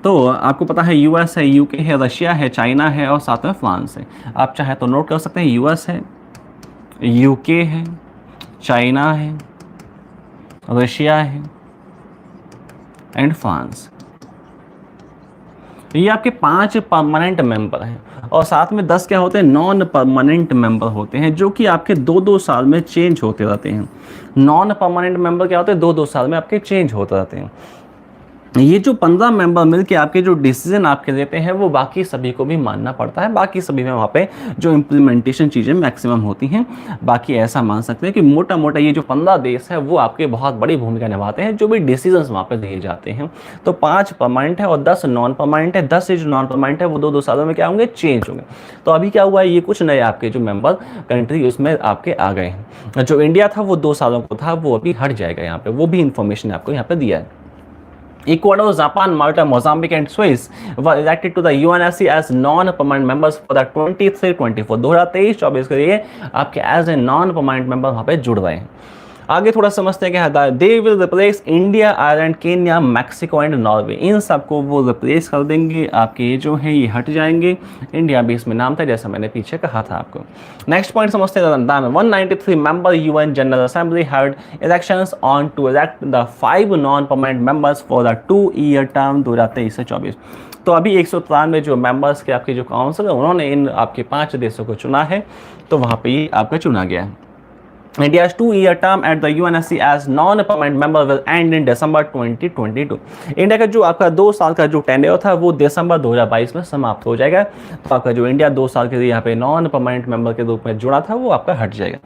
Speaker 1: तो आपको पता है US है, UK है, रशिया है, चाइना है और साथ में फ्रांस है। आप चाहे तो नोट कर सकते हैं, US है, UK है, चाइना है, रशिया है एंड फ्रांस। ये आपके 5 परमानेंट मेंबर हैं और साथ में 10 क्या होते हैं, नॉन परमानेंट मेंबर होते हैं, जो कि आपके 2-2 साल में चेंज होते रहते हैं। नॉन परमानेंट मेंबर क्या होते हैं, 2-2 साल में आपके चेंज होते रहते हैं। ये जो 15 मेंबर मिलके आपके जो डिसीजन आपके लेते हैं वो बाकी सभी को भी मानना पड़ता है। बाकी सभी में वहाँ पे जो इम्प्लीमेंटेशन चीज़ें मैक्सिमम होती हैं। बाकी ऐसा मान सकते हैं कि मोटा मोटा ये जो 15 देश है वो आपके बहुत बड़ी भूमिका निभाते हैं, जो भी डिसीजंस वहाँ पे दिए जाते हैं। तो 5 परमानेंट है और 10 नॉन परमानेंट है। 10 से जो नॉन परमानेंट है वो 2-2 सालों में क्या होंगे, चेंज होंगे। तो अभी क्या हुआ है, ये कुछ नए आपके जो मेंबर कंट्री उसमें आपके आ गए हैं। जो इंडिया था वो 2 सालों को था, वो अभी हट जाएगा यहाँ पे। वो भी इंफॉर्मेशन आपको यहाँ पे दिया है। Ecuador, Japan, Malta, Mozambique and Swiss were elected to the UNSC as non-permanent members for the 23-24 2023-24 के लिए आपके as a non permanent member वहाँ पे जुड़ रहे हैं। आगे थोड़ा समझते हैं क्या है। They will replace India, Ireland, Kenya, Mexico and Norway. इन सबको वो रिप्लेस कर देंगे, आपके ये जो है ये हट जाएंगे। इंडिया भी इसमें नाम था, जैसा मैंने पीछे कहा था आपको। नेक्स्ट पॉइंट समझते हैं। 193 member UN General Assembly had elections on to elect the 5 non permanent members for the 2-year term 2023 से 24। तो अभी 193 जो मेंबर्स के आपके जो काउंसिल है उन्होंने इन आपके 5 देशों को चुना है। तो वहाँ पे ये आपका चुना गया है। India's 2-year term at the UNSC as non-permanent member will end in December 2022। India का जो आपका 2 साल का जो टेन्योर था वो दिसंबर 2022 में समाप्त हो जाएगा। तो आपका जो इंडिया 2 साल के लिए यहाँ पे नॉन परमानेंट मेंबर के रूप में जुड़ा था वो आपका हट जाएगा।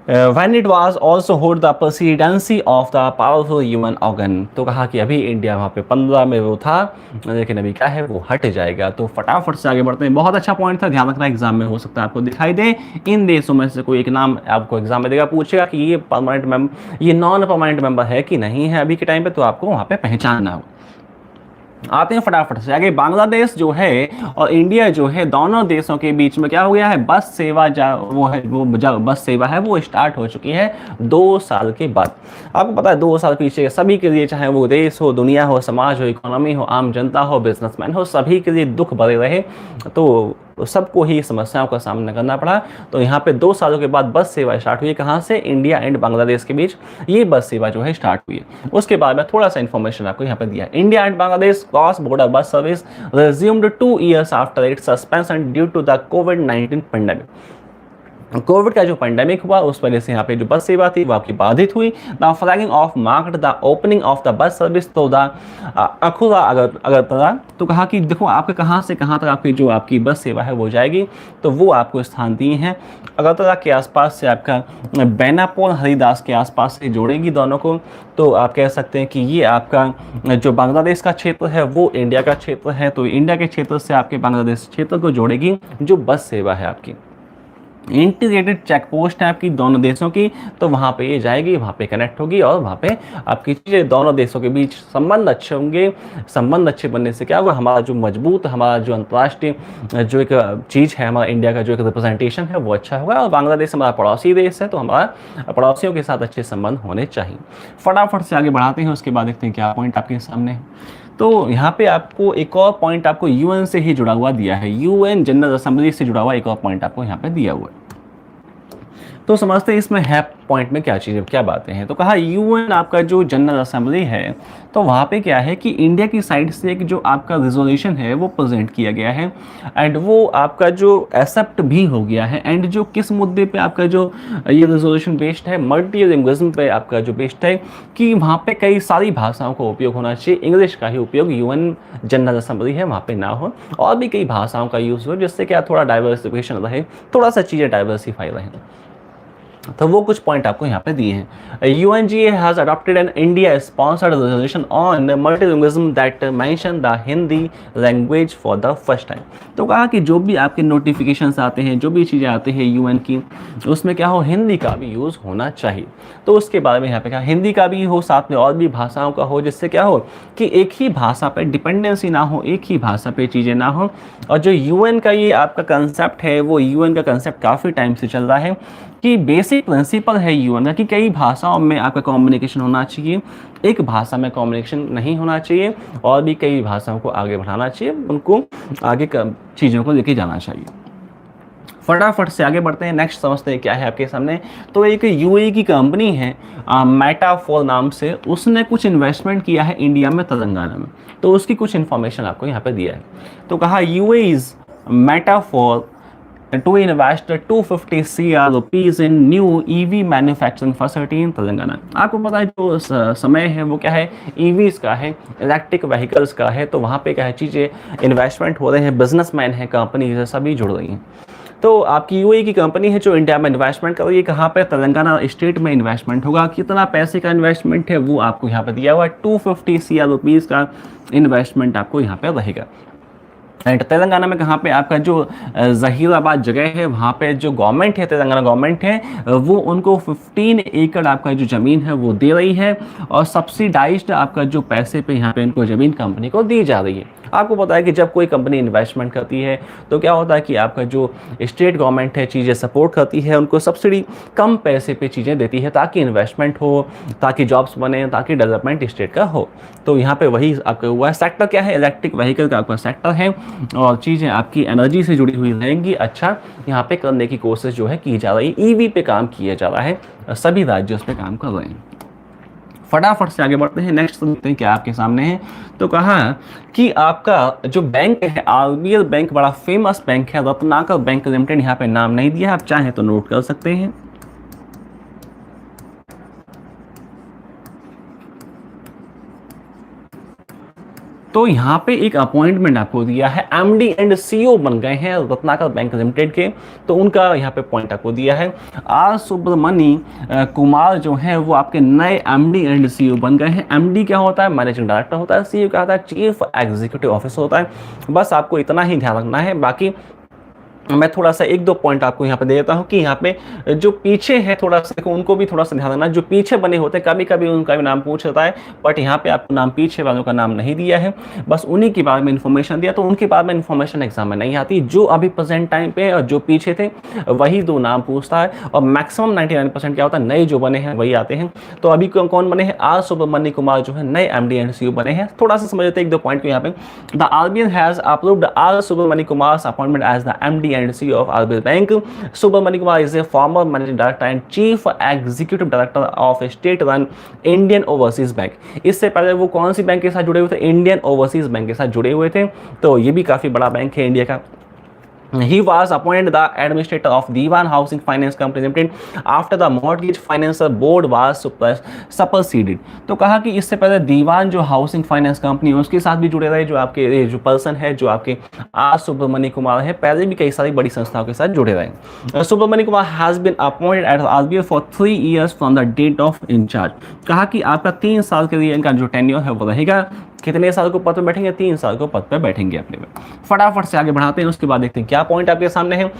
Speaker 1: When it was also hold the presidency of the powerful UN organ। तो कहा कि अभी इंडिया वहाँ पे 15 में वो था, लेकिन अभी क्या है वो हट जाएगा। तो फटाफट से आगे बढ़ते हैं। बहुत अच्छा पॉइंट था, ध्यान रखना, एग्जाम में हो सकता है आपको दिखाई दे। इन देशों में से कोई एक नाम आपको एग्जाम में देगा, पूछेगा कि ये परमानेंट मेंबर, ये नॉन परमानेंट मेंबर है कि नहीं है अभी के टाइम पे, तो आपको वहाँ पे पहचानना हो। आते हैं फटाफट से आगे। बांग्लादेश जो है और इंडिया जो है, दोनों देशों के बीच में क्या हो गया है, बस सेवा बस सेवा है वो स्टार्ट हो चुकी है 2 साल के बाद। आपको पता है 2 साल पीछे सभी के लिए, चाहे वो देश हो, दुनिया हो, समाज हो, इकोनॉमी हो, आम जनता हो, बिजनेसमैन हो, सभी के लिए दुख भरे रहे। तो तो सबको ही समस्याओं का सामना करना पड़ा। तो यहाँ पे 2 सालों के बाद बस सेवा स्टार्ट हुई, कहाँ से? इंडिया एंड बांग्लादेश के बीच ये बस सेवा जो है स्टार्ट हुई है। उसके बाद में थोड़ा सा इन्फॉर्मेशन आपको यहाँ पे दिया है। India and Bangladesh cross border bus service resumed 2 years after its suspension due to the COVID-19 pandemic. Covid का जो पैंडेमिक हुआ उस वजह से यहाँ पे जो बस सेवा थी वो आपकी बाधित हुई। The flagging of marked the opening of the bus service तो द अखुदा अगरतला। तो कहा कि देखो आपके कहाँ से कहाँ तक आपकी जो आपकी बस सेवा है वो जाएगी, तो वो आपको स्थान दिए हैं। अगरतला के आसपास से आपका बेनापोल हरिदास के आसपास से जोड़ेगी दोनों को। तो आप कह सकते हैं कि ये आपका जो बांग्लादेश का क्षेत्र है वो इंडिया का क्षेत्र है, तो इंडिया के क्षेत्र से आपके बांग्लादेश क्षेत्र को जोड़ेगी जो बस सेवा है आपकी। इंटीग्रेटेड चेक पोस्ट है आपकी दोनों देशों की, तो वहाँ पे ये जाएगी, वहाँ पे कनेक्ट होगी और वहाँ पे आपकी चीज़ें दोनों देशों के बीच संबंध अच्छे होंगे। संबंध अच्छे बनने से क्या होगा, हमारा जो मजबूत, हमारा जो अंतर्राष्ट्रीय जो एक चीज़ है, हमारा इंडिया का जो एक रिप्रेजेंटेशन है वो अच्छा होगा। और बांग्लादेश हमारा पड़ोसी देश है, तो हमारा पड़ोसियों के साथ अच्छे संबंध होने चाहिए। फटाफट से आगे बढ़ाते हैं, उसके बाद देखते हैं क्या पॉइंट आपके सामने है। तो यहाँ पे आपको एक और पॉइंट आपको यूएन से ही जुड़ा हुआ दिया है, यूएन जनरल असेंबली से जुड़ा हुआ एक और पॉइंट आपको यहाँ पे दिया हुआ है। तो समझते हैं इसमें है पॉइंट में क्या चीज़, क्या बातें हैं। तो कहा यूएन आपका जो जनरल असेंबली है, तो वहाँ पे क्या है कि इंडिया की साइड से एक जो आपका रिजोल्यूशन है वो प्रेजेंट किया गया है एंड वो आपका जो एक्सेप्ट भी हो गया है। एंड जो किस मुद्दे पे आपका जो ये रिजोल्यूशन बेस्ड है, मल्टीलिंग्विज्म पे आपका जो बेस्ड है कि वहाँ पे कई सारी भाषाओं का उपयोग होना चाहिए, इंग्लिश का ही उपयोग यूएन जनरल असेंबली है वहाँ पे ना हो, और भी कई भाषाओं का यूज़ हो, जिससे क्या थोड़ा डाइवर्सिफिकेशन रहे, थोड़ा सा चीज़ें डाइवर्सिफाई रहे। तो वो कुछ पॉइंट आपको यहाँ पे दिए हैं। UNGA has adopted an India sponsored resolution on multilingualism that mention the Hindi language for the first time. तो कहा कि जो भी आपके नोटिफिकेशंस आते हैं, जो भी चीज़ें आती हैं यूएन की, उसमें क्या हो, हिंदी का भी यूज़ होना चाहिए। तो उसके बारे में यहाँ पे कहा हिंदी का भी हो, साथ में और भी भाषाओं का हो, जिससे क्या हो कि एक ही भाषा पे डिपेंडेंसी ना हो, एक ही भाषा पे चीज़ें ना हो। और जो यूएन का ये आपका कंसेप्ट है, वो यूएन का कंसेप्ट काफ़ी टाइम से चल रहा है कि बेसिक प्रिंसिपल है यूएन का कि कई भाषाओं में आपका कम्युनिकेशन होना चाहिए, एक भाषा में कम्युनिकेशन नहीं होना चाहिए, और भी कई भाषाओं को आगे बढ़ाना चाहिए, उनको आगे चीज़ों को लेके जाना चाहिए। फटाफट से आगे बढ़ते हैं, नेक्स्ट समझते हैं क्या है आपके सामने। तो एक यूएई की कंपनी है मेटाफोर नाम से, उसने कुछ इन्वेस्टमेंट किया है इंडिया में, तेलंगाना में। तो उसकी कुछ इन्फॉर्मेशन आपको यहाँ पे दिया है। तो कहा यूएई's metaphor to invest 250 CR rupees in new EV manufacturing facility in Telangana. आपको पता है जो समय है वो क्या है, EVs का है, इलेक्ट्रिक व्हीकल्स का है। तो वहाँ पे क्या है, चीज़ें इन्वेस्टमेंट हो रहे हैं, बिजनेसमैन है, कंपनी से सभी जुड़ रही हैं। तो आपकी यूएई की कंपनी है जो इंडिया में इन्वेस्टमेंट कर रही है, कहाँ पे, तेलंगाना स्टेट में इन्वेस्टमेंट होगा। कितना पैसे का इन्वेस्टमेंट है वो आपको यहाँ पे दिया हुआ है, 250 CR रुपीज़ का इन्वेस्टमेंट आपको यहाँ पे रहेगा। एंड तेलंगाना में कहाँ पे आपका जो जहीराबाद जगह है, वहाँ पे जो गवर्नमेंट है, तेलंगाना गवर्नमेंट है, वो उनको 15 एकड़ आपका जो ज़मीन है वो दे रही है, और सब्सिडाइज्ड आपका जो पैसे पे यहाँ पे इनको ज़मीन कंपनी को दी जा रही है। आपको पता है कि जब कोई कंपनी इन्वेस्टमेंट करती है तो क्या होता है कि आपका जो स्टेट गवर्नमेंट है चीज़ें सपोर्ट करती है, उनको सब्सिडी कम पैसे पे चीज़ें देती है ताकि इन्वेस्टमेंट हो, ताकि जॉब्स बने, ताकि डेवलपमेंट स्टेट का हो। तो यहाँ पे वही आपका हुआ है। सेक्टर क्या है, इलेक्ट्रिक व्हीकल का आपका सेक्टर है, और चीज़ें आपकी एनर्जी से जुड़ी हुई रहेंगी। अच्छा, यहाँ पे करने की कोशिश जो है की जा रही है, ईवी पे काम किया जा रहा है, सभी राज्य उस पर काम कर रहे हैं। फटाफट से आगे बढ़ते हैं, नेक्स्ट देखते हैं क्या आपके सामने है। तो कहा कि आपका जो बैंक है, आरबीएल बैंक बड़ा फेमस बैंक है, रत्नाकर बैंक लिमिटेड, यहाँ पे नाम नहीं दिया, आप चाहें तो नोट कर सकते हैं। तो यहाँ पे एक अपॉइंटमेंट आपको दिया है, एमडी एंड सीईओ बन गए हैं रत्नाकर बैंक लिमिटेड के, तो उनका यहाँ पे पॉइंट आपको दिया है। आर सुब्रमणी कुमार जो है वो आपके नए एमडी एंड सीईओ बन गए हैं। एमडी क्या होता है, मैनेजिंग डायरेक्टर होता है, सीईओ क्या होता है, चीफ एग्जीक्यूटिव ऑफिसर होता है। बस आपको इतना ही ध्यान रखना है, बाकी मैं थोड़ा-सा 1-2 पॉइंट आपको यहाँ पे दे देता हूँ कि यहाँ पे जो पीछे है थोड़ा-सा देखो उनको भी थोड़ा-सा ध्यान देना। जो पीछे बने होते हैं कभी-कभी उनका भी नाम पूछ लेता है, बट यहाँ पे आपको नाम पीछे वालों का नाम नहीं दिया है, बस उन्हीं के बारे में इन्फॉर्मेशन दिया, तो उनके बारे में इन्फॉर्मेशन एग्ज़ाम में नहीं आती। जो अभी प्रेज़ेंट टाइम पे और जो पीछे थे वही 2 नाम पूछता है और मैक्सिमम 99% क्या होता है, नए जो बने हैं वही आते हैं। तो अभी कौन बने हैं, आर सुब्रमण्य कुमार जो है नए एमडी एंड सीईओ बने हैं। थोड़ा-सा समझ लेते हैं 1-2 पॉइंट को यहाँ पे। The RBI has approved R Subramanya Kumar's appointment as the MD and CEO of RBL Bank. Subramanian Kumar is a former managing director and chief executive director of state-run Indian Overseas Bank. इससे पहले वो कौन सी bank के साथ जुड़े हुए थे, Indian overseas bank के साथ जुड़े हुए थे। तो ये भी काफी बड़ा बैंक है इंडिया का। He was appointed the administrator of Dewan Housing Finance Company Limited after the Mortgage Financier Board was superseded. तो कहा कि इससे पहले दीवान जो हाउसिंग फाइनेंस कंपनी है उसके साथ भी जुड़े रहे, जो आपके जो पर्सन है, जो आपके आर सुब्रमण्य कुमार है, पहले भी कई सारी बड़ी संस्थाओं के साथ जुड़े रहे। Subramanya Kumar has been appointed at RBI for 3 years from the date of in charge. कहा कि आपका 3 साल के लिए इनका जो टेन्योर है वो रहेगा। कितने साल को पद पे बैठेंगे, 3 साल को पद पे बैठेंगे अपने में। फटाफट से आगे बढ़ाते हैं, उसके बाद देखते हैं क्या पॉइंट आपके सामने है।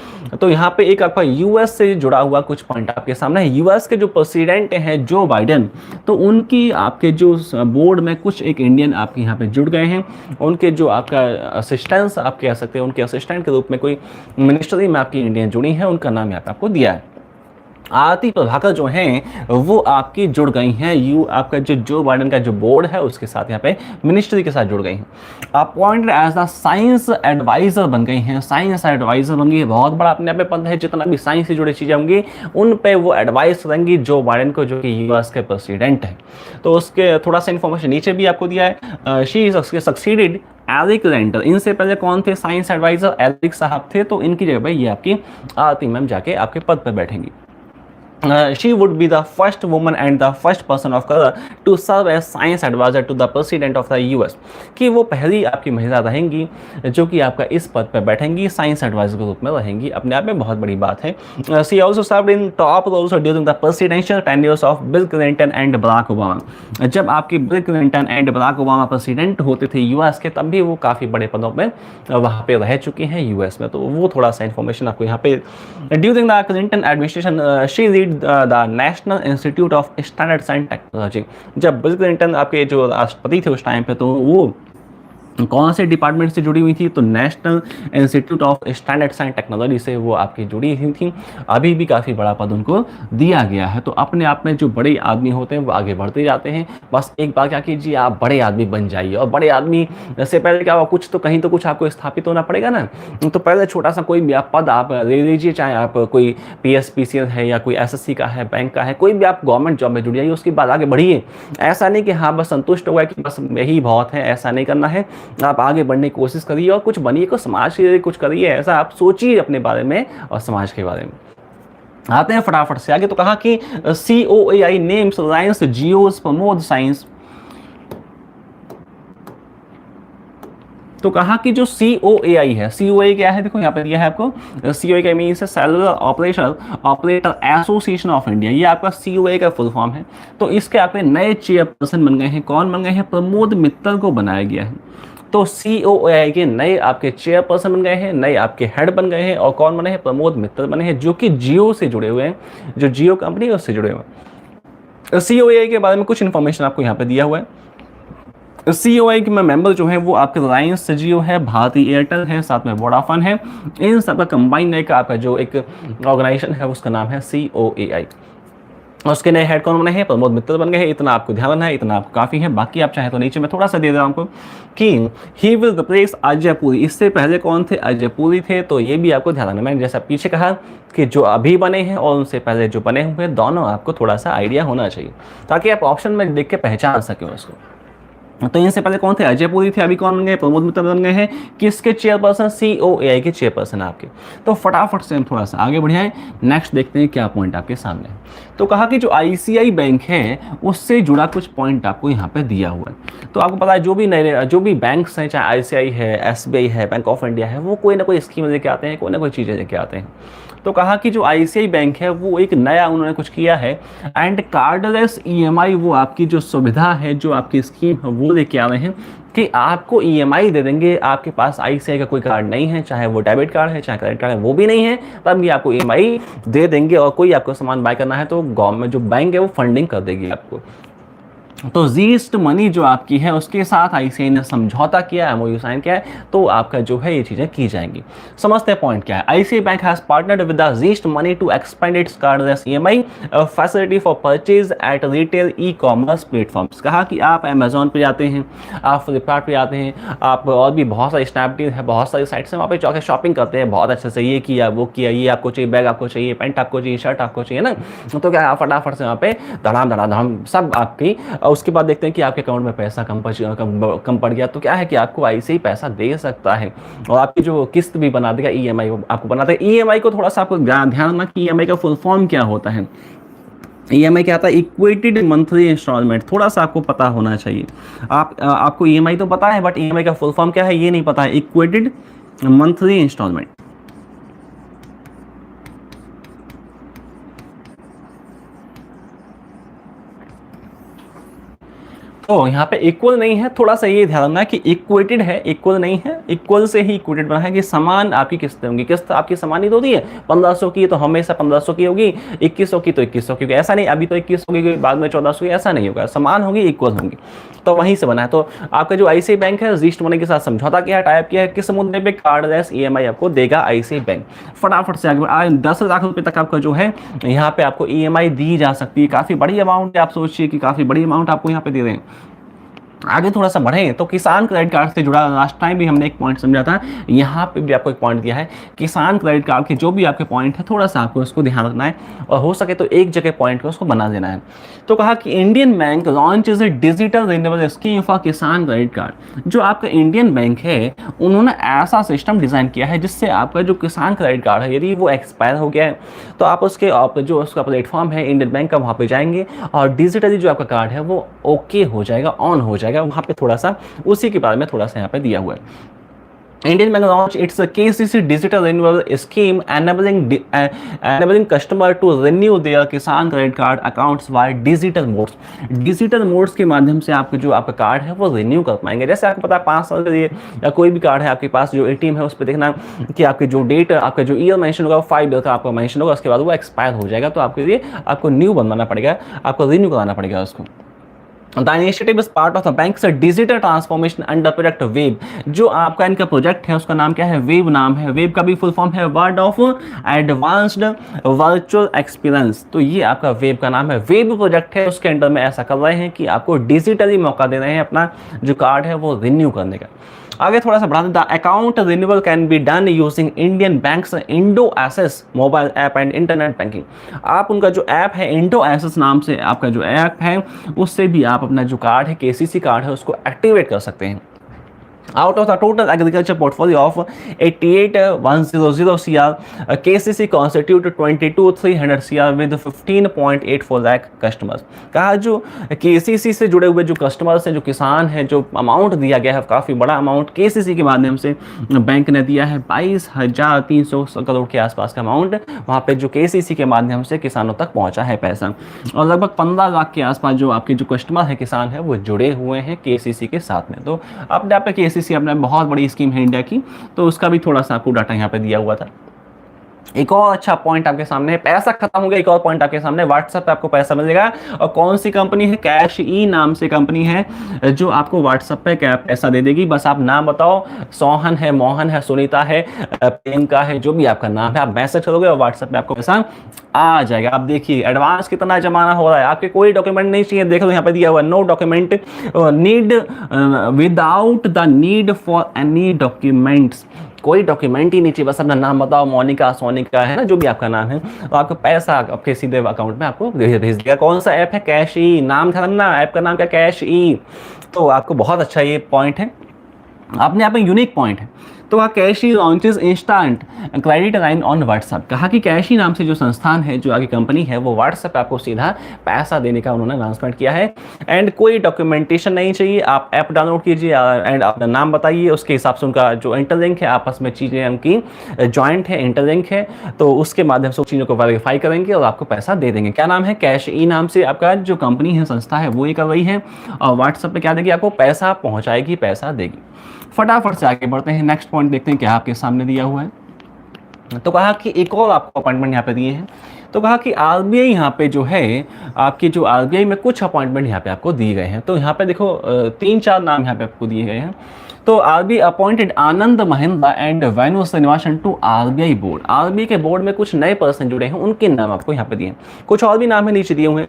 Speaker 1: तो यहाँ पे एक आपका यूएस से जुड़ा हुआ कुछ पॉइंट आपके सामने है। यूएस के जो प्रेसिडेंट हैं जो बाइडेन, तो उनकी आपके जो बोर्ड में कुछ एक इंडियन आपके यहाँ पे जुड़ गए हैं। उनके जो आपका असिस्टेंट्स आप कह सकते हैं, उनके असिस्टेंट के रूप में कोई मिनिस्ट्री में आपकी इंडियन जुड़ी है, उनका नाम यहाँ पे आपको दिया है। आरती प्रभाकर जो हैं वो आपकी जुड़ गई हैं आपका जो बाइडेन का जो बोर्ड है उसके साथ, यहाँ पे मिनिस्ट्री के साथ जुड़ गई हैं। Appointed as the science advisor बन गई हैं। साइंस एडवाइजर बन गई, बहुत बड़ा अपने आप में पद है। जितना भी साइंस से जुड़ी चीज़ें होंगी उन पे वो एडवाइस करेंगी जो बाइडेन को, जो कि यूएस के प्रेसिडेंट हैं। तो उसके थोड़ा सा इन्फॉर्मेशन नीचे भी आपको दिया है। शी सक्सीडेड एरिक लेंटर। इनसे पहले कौन थे साइंस एडवाइजर, एरिक साहब थे। तो इनकी जगह पर ये आपकी आरती मैम जाके आपके पद पर बैठेंगी। She would be the first woman and the first person of color to serve as science advisor to the president of the US. कि वो पहली आपकी महिला रहेंगी जो कि आपका इस पद पर बैठेंगी, साइंस एडवाइजर के रूप में रहेंगी। अपने आप में बहुत बड़ी बात है। She also served in top roles during the presidential tenures of Bill Clinton and Barack Obama. जब आपके Bill Clinton and Barack Obama president होते थे यूएस के, तब भी वो काफ़ी बड़े पदों में वहाँ पे रह चुके हैं यूएस में। तो वो थोड़ा सा इन्फॉर्मेशन आपको यहाँ पे। During the Clinton administration she lead the national institute of standards and technology. जब बिल क्लिंटन आपके जो राष्ट्रपति थे उस टाइम पे, तो वो कौन से डिपार्टमेंट से जुड़ी हुई थी, तो national institute of standards and technology से वो आपकी जुड़ी हुई थी। अभी भी काफ़ी बड़ा पद उनको दिया गया है। तो अपने आप में जो बड़े आदमी होते हैं वो आगे बढ़ते जाते हैं। बस एक बार क्या कीजिए, आप बड़े आदमी बन जाइए। और बड़े आदमी से पहले क्या हुआ, कुछ तो कहीं तो कुछ आपको स्थापित होना पड़ेगा ना। तो पहले छोटा सा कोई भी आप पद आप ले लीजिए, चाहे आप कोई PSPCL है या कोई SSC का है, बैंक का है, कोई भी आप गवर्नमेंट जॉब में जुड़ जाइए, उसके बाद आगे बढ़िए। ऐसा नहीं कि हाँ बस संतुष्ट हुआ कि बस यही बहुत है, ऐसा नहीं करना है। आप आगे बढ़ने की कोशिश करिए और कुछ बनिए, कुछ समाज के लिए कुछ करिए। ऐसा आप सोचिए अपने बारे में और समाज के बारे में। आते हैं फटाफट से आगे। तो कहा कि COAI names Reliance Zeus Pramod science. तो कहा कि जो COAI है, COAI क्या है, देखो यहाँ पे दिया है आपको। COAI का मीन्स है cellular operator association of India. ये आपका COAI का फुल फॉर्म है। तो इसके आपके नए चेयरपर्सन बन गए हैं। कौन बन गए हैं, प्रमोद मित्तल को बनाया गया है। तो COAI के नए आपके चेयरपर्सन बन गए हैं, नए आपके हेड बन गए हैं। और कौन बने हैं, प्रमोद मित्तल बने हैं, जो कि जियो से जुड़े हुए हैं, जो जियो कंपनी है उससे जुड़े हुए हैं। COAI के बारे में कुछ इन्फॉर्मेशन आपको यहाँ पे दिया हुआ है। COAI के मेंबर जो है वो आपके रिलायंस जियो है, भारती एयरटेल है, साथ में वोडाफोन है। इन सबका कंबाइन एक आपका जो एक ऑर्गेनाइजेशन है उसका नाम है COAI। उसके नए हेड कौन बने हैं, प्रमोद मित्तल बन गए हैं। इतना आपको ध्यान रखना है, इतना आपको काफ़ी है। बाकी आप चाहे तो नीचे में थोड़ा सा दे रहा हूँ आपको कि he will replace Ajay Puri. इससे पहले कौन थे, अजय पुरी थे। तो ये भी आपको ध्यान रखना। मैंने जैसा पीछे कहा कि जो अभी बने हैं और उनसे पहले जो बने हुए, दोनों आपको थोड़ा सा आइडिया होना चाहिए ताकि आप ऑप्शन में देख के पहचान सकें उसको। तो इनसे पहले कौन थे, अजय पुरी थे। अभी कौन बन गए, प्रमोद मित्तल बन गए हैं। किसके चेयरपर्सन, COAI के चेयरपर्सन आपके। तो फटाफट से हम थोड़ा सा आगे बढ़े, नेक्स्ट देखते हैं क्या पॉइंट आपके सामने है। तो कहा कि जो ICI बैंक है उससे जुड़ा कुछ पॉइंट आपको यहाँ पे दिया हुआ है। तो आपको पता है जो भी बैंक्स हैं, चाहे ICI है, SBI है, बैंक ऑफ इंडिया है, वो कोई ना कोई स्कीम लेके आते हैं, कोई ना कोई चीज़ें लेके आते हैं। तो कहा कि जो ICI बैंक है वो एक नया उन्होंने कुछ किया है। एंड कार्डलेस EMI, वो आपकी जो सुविधा है, जो आपकी स्कीम है, वो रूल लेके आ रहे हैं कि आपको ईएमआई दे देंगे, आपके पास आईसीआई का कोई कार्ड नहीं है, चाहे वो डेबिट कार्ड है चाहे क्रेडिट कार्ड है, वो भी नहीं है, तब भी आपको ईएमआई दे देंगे और कोई आपको सामान बाय करना है तो गवर्नमेंट जो बैंक है वो फंडिंग कर देगी आपको। तो जीस्ट मनी जो आपकी है उसके साथ आईसीआई ने समझौता किया, एमओयू साइन किया है, तो आपका जो है ये चीज़ें की जाएंगी। समझते हैं पॉइंट क्या है। ICICI bank has partnered with the ZestMoney to expand its cardless EMI facility for purchase at retail e commerce platforms. कहा कि आप अमेजोन पे जाते हैं, आप फ्लिपकार्ट पे जाते हैं, आप और भी बहुत सारी स्नैपडील है, बहुत सारी साइट्स हैं, वहाँ पे जाकर शॉपिंग करते हैं बहुत अच्छे से, ये किया वो किया, ये आपको चाहिए, बैग आपको चाहिए, पैंट आपको चाहिए, शर्ट आपको चाहिए ना, तो क्या आप फटाफट से वहाँ पे धड़ाम धड़ाम सब आपकी, उसके बाद देखते हैं कि आपके अकाउंट में पैसा कम पड़ गया, तो क्या है कि आपको आईसीआई पैसा दे सकता है और आपकी जो किस्त भी बना देगा, ईएमआई आपको बना देगा। ईएमआई को थोड़ा सा आपको ध्यान रखना कि ईएमआई का फुल फॉर्म क्या होता है। ईएमआई क्या आता है? इक्वेटेड मंथली इंस्टॉलमेंट, थोड़ा सा आपको पता होना चाहिए। आपको ईएमआई तो पता है, बट ईएमआई का फुल फॉर्म क्या है ये नहीं पता है। Equated monthly instalment. तो यहाँ पे इक्वल नहीं है, थोड़ा सा ये ध्यान रखना कि इक्वेटेड है, इक्वल नहीं है। इक्वल से ही इक्वेटेड बना है कि समान आपकी किस्तें होंगी। किस्त आपकी समान ही तो होती है, 1500 की तो हमेशा 1500 की होगी, 2100 की तो 2100 की होगी, ऐसा नहीं अभी तो 2100 की बाद में 1400 की, ऐसा नहीं होगा, समान होगी, इक्वल होंगी। तो वहीं से बना है। तो आपका जो आईसीआई बैंक है जीस्ट मनी के साथ समझौता किया है, टाइप किया है, किस मुद्दे पे? कार्डलेस ईएमआई आपको देगा आईसीआई बैंक। फटाफट से आगे 10 लाख रुपए तक आपका जो है यहाँ पे आपको ईएमआई दी जा सकती है। काफी बड़ी अमाउंट है, आप सोचिए कि काफी बड़ी अमाउंट आपको यहाँ पे दे रहे हैं। आगे थोड़ा सा बढ़े तो किसान क्रेडिट कार्ड से जुड़ा लास्ट टाइम भी हमने एक पॉइंट समझा था, यहाँ पे भी आपको एक पॉइंट दिया है। किसान क्रेडिट कार्ड के जो भी आपके पॉइंट है थोड़ा सा आपको उसको ध्यान रखना है और हो सके तो एक जगह पॉइंट को उसको बना देना है। तो कहा कि Indian bank launches A digital renewal scheme for किसान क्रेडिट कार्ड। जो आपका इंडियन बैंक है उन्होंने ऐसा सिस्टम डिजाइन किया है जिससे आपका जो किसान क्रेडिट कार्ड है यदि वो एक्सपायर हो गया है तो आप उसके जो उसका प्लेटफॉर्म है इंडियन बैंक का, वहाँ पे जाएंगे और डिजिटली जो आपका कार्ड है वो ओके हो जाएगा, ऑन हो जाएगा। वहाँ पे थोड़ा सा उसी के बारे में थोड़ा सा यहाँ पे दिया हुआ है। Indian Bank launched its KCC digital renewal scheme, enabling customer to renew their Kisan credit card accounts via digital modes. Digital modes के माध्यम से आपका जो आपका कार्ड है वो रिन्यू कर पाएंगे। जैसे आपको पता है 5 साल के लिए या कोई भी कार्ड है आपके पास, जो एटीएम है उस पर देखना कि आपके जो डेट, आपका जो ईयर मेंशन होगा वो 5 ईयर का आपका मेंशन होगा, उसके बाद वो एक्सपायर हो जाएगा। तो आपके लिए आपको न्यू बनवाना पड़ेगा, आपको रिन्यू कराना पड़ेगा उसको। The initiative is part of the bank's digital transformation under project web. जो आपका इनका प्रोजेक्ट है उसका नाम क्या है? वेब नाम है। वेब का भी फुल फॉर्म है word of advanced virtual experience. तो ये आपका वेब का नाम है। वेब प्रोजेक्ट है, उसके अंडर में ऐसा कर रहे हैं कि आपको डिजिटली मौका दे रहे हैं अपना जो कार्ड है वो रिन्यू करने का। आगे थोड़ा सा बढ़ा दें, the account renewal can be done using Indian Bank's IndOASIS mobile app and internet banking. आप उनका जो ऐप है इंडो एसेस नाम से आपका जो ऐप है उससे भी आप अपना जो कार्ड है केसीसी कार्ड है उसको एक्टिवेट कर सकते हैं। Out of the total agriculture portfolio of 88,100 CR, KCC constitute 22,300 CR with 15.84 lakh customers। कहा जो KCC से जुड़े हुए जो कस्टमर्स हैं, जो किसान हैं, जो अमाउंट दिया गया है काफ़ी बड़ा अमाउंट KCC के माध्यम से बैंक ने दिया है 22,300 करोड़ के आसपास का अमाउंट वहाँ पे जो KCC के माध्यम से किसानों तक पहुँचा है पैसा। और लगभग 15 लाख के आसपास जो आपके जो कस्टमर है किसान है वो जुड़े हुए हैं KCC के साथ में। तो आपने आपका KCC अपने बहुत बड़ी स्कीम है इंडिया की, तो उसका भी थोड़ा सा आपको डाटा यहाँ पे दिया हुआ था। एक और अच्छा पॉइंट आपके सामने है, पैसा खत्म हो गया, एक और पॉइंट आपके सामने, व्हाट्सएप पे आपको पैसा मिलेगा। और कौन सी कंपनी है? कैश ई नाम से कंपनी है जो आपको व्हाट्सएप पे क्या पैसा दे देगी। बस आप नाम बताओ, सोहन है, मोहन है, सुनीता है, प्रियंका है, जो भी आपका नाम है, आप मैसेज करोगे और व्हाट्सएप पे आपको पैसा आ जाएगा। आप देखिए एडवांस कितना जमाना हो रहा है, आपके कोई डॉक्यूमेंट नहीं चाहिए। देखो यहाँ पे दिया हुआ no document need without the need for any documents. कोई डॉक्यूमेंट ही नहीं चाहिए, बस अपना नाम बताओ, मोनिका, सोनिका है ना, जो भी आपका नाम है, तो आपका पैसा आपके सीधे अकाउंट में आपको भेज दिया। कौन सा ऐप है? कैश ई नाम था ना, ऐप का नाम क्या? कैश ई। तो आपको बहुत अच्छा ये पॉइंट है, अपने आप में यूनिक पॉइंट है। तो वहाँ CASHe launches instant credit line on WhatsApp, कहा कि कैशी नाम से जो संस्थान है, जो आगे कंपनी है, वो व्हाट्सएप पे आपको सीधा पैसा देने का उन्होंने अनाउंसमेंट किया है। एंड कोई डॉक्यूमेंटेशन नहीं चाहिए, आप ऐप डाउनलोड कीजिए एंड अपना नाम बताइए, उसके हिसाब से उनका जो इंटरलिंक है, आपस में चीज़ें उनकी जॉइंट है, इंटरलिंक है, तो उसके माध्यम से उन चीज़ों को वेरीफाई करेंगे और आपको पैसा दे देंगे। क्या नाम है? कैश ई नाम से आपका जो कंपनी है, संस्था है, वो ये कर रही है और व्हाट्सएप पे क्या देगी? आपको पैसा पहुंचाएगी, पैसा देगी। फटाफट से आगे बढ़ते हैं, नेक्स्ट पॉइंट देखते हैं क्या आपके सामने दिया हुआ है। तो कहा कि एक और आपको अपॉइंटमेंट यहाँ पे दिए हैं। तो कहा कि आरबीआई यहाँ पे जो है, आपकी जो आरबीआई में कुछ अपॉइंटमेंट यहाँ पे आपको दिए गए हैं। तो यहाँ पे देखो 3-4 नाम यहाँ पे आपको दिए गए हैं। तो RBI appointed Anand Mahindra and Venu Srinivasan to RBI board. RBI के बोर्ड में कुछ नए पर्सन जुड़े हैं, उनके नाम आपको यहाँ पे दिए। कुछ और भी नाम है नीचे दिए हुए हैं।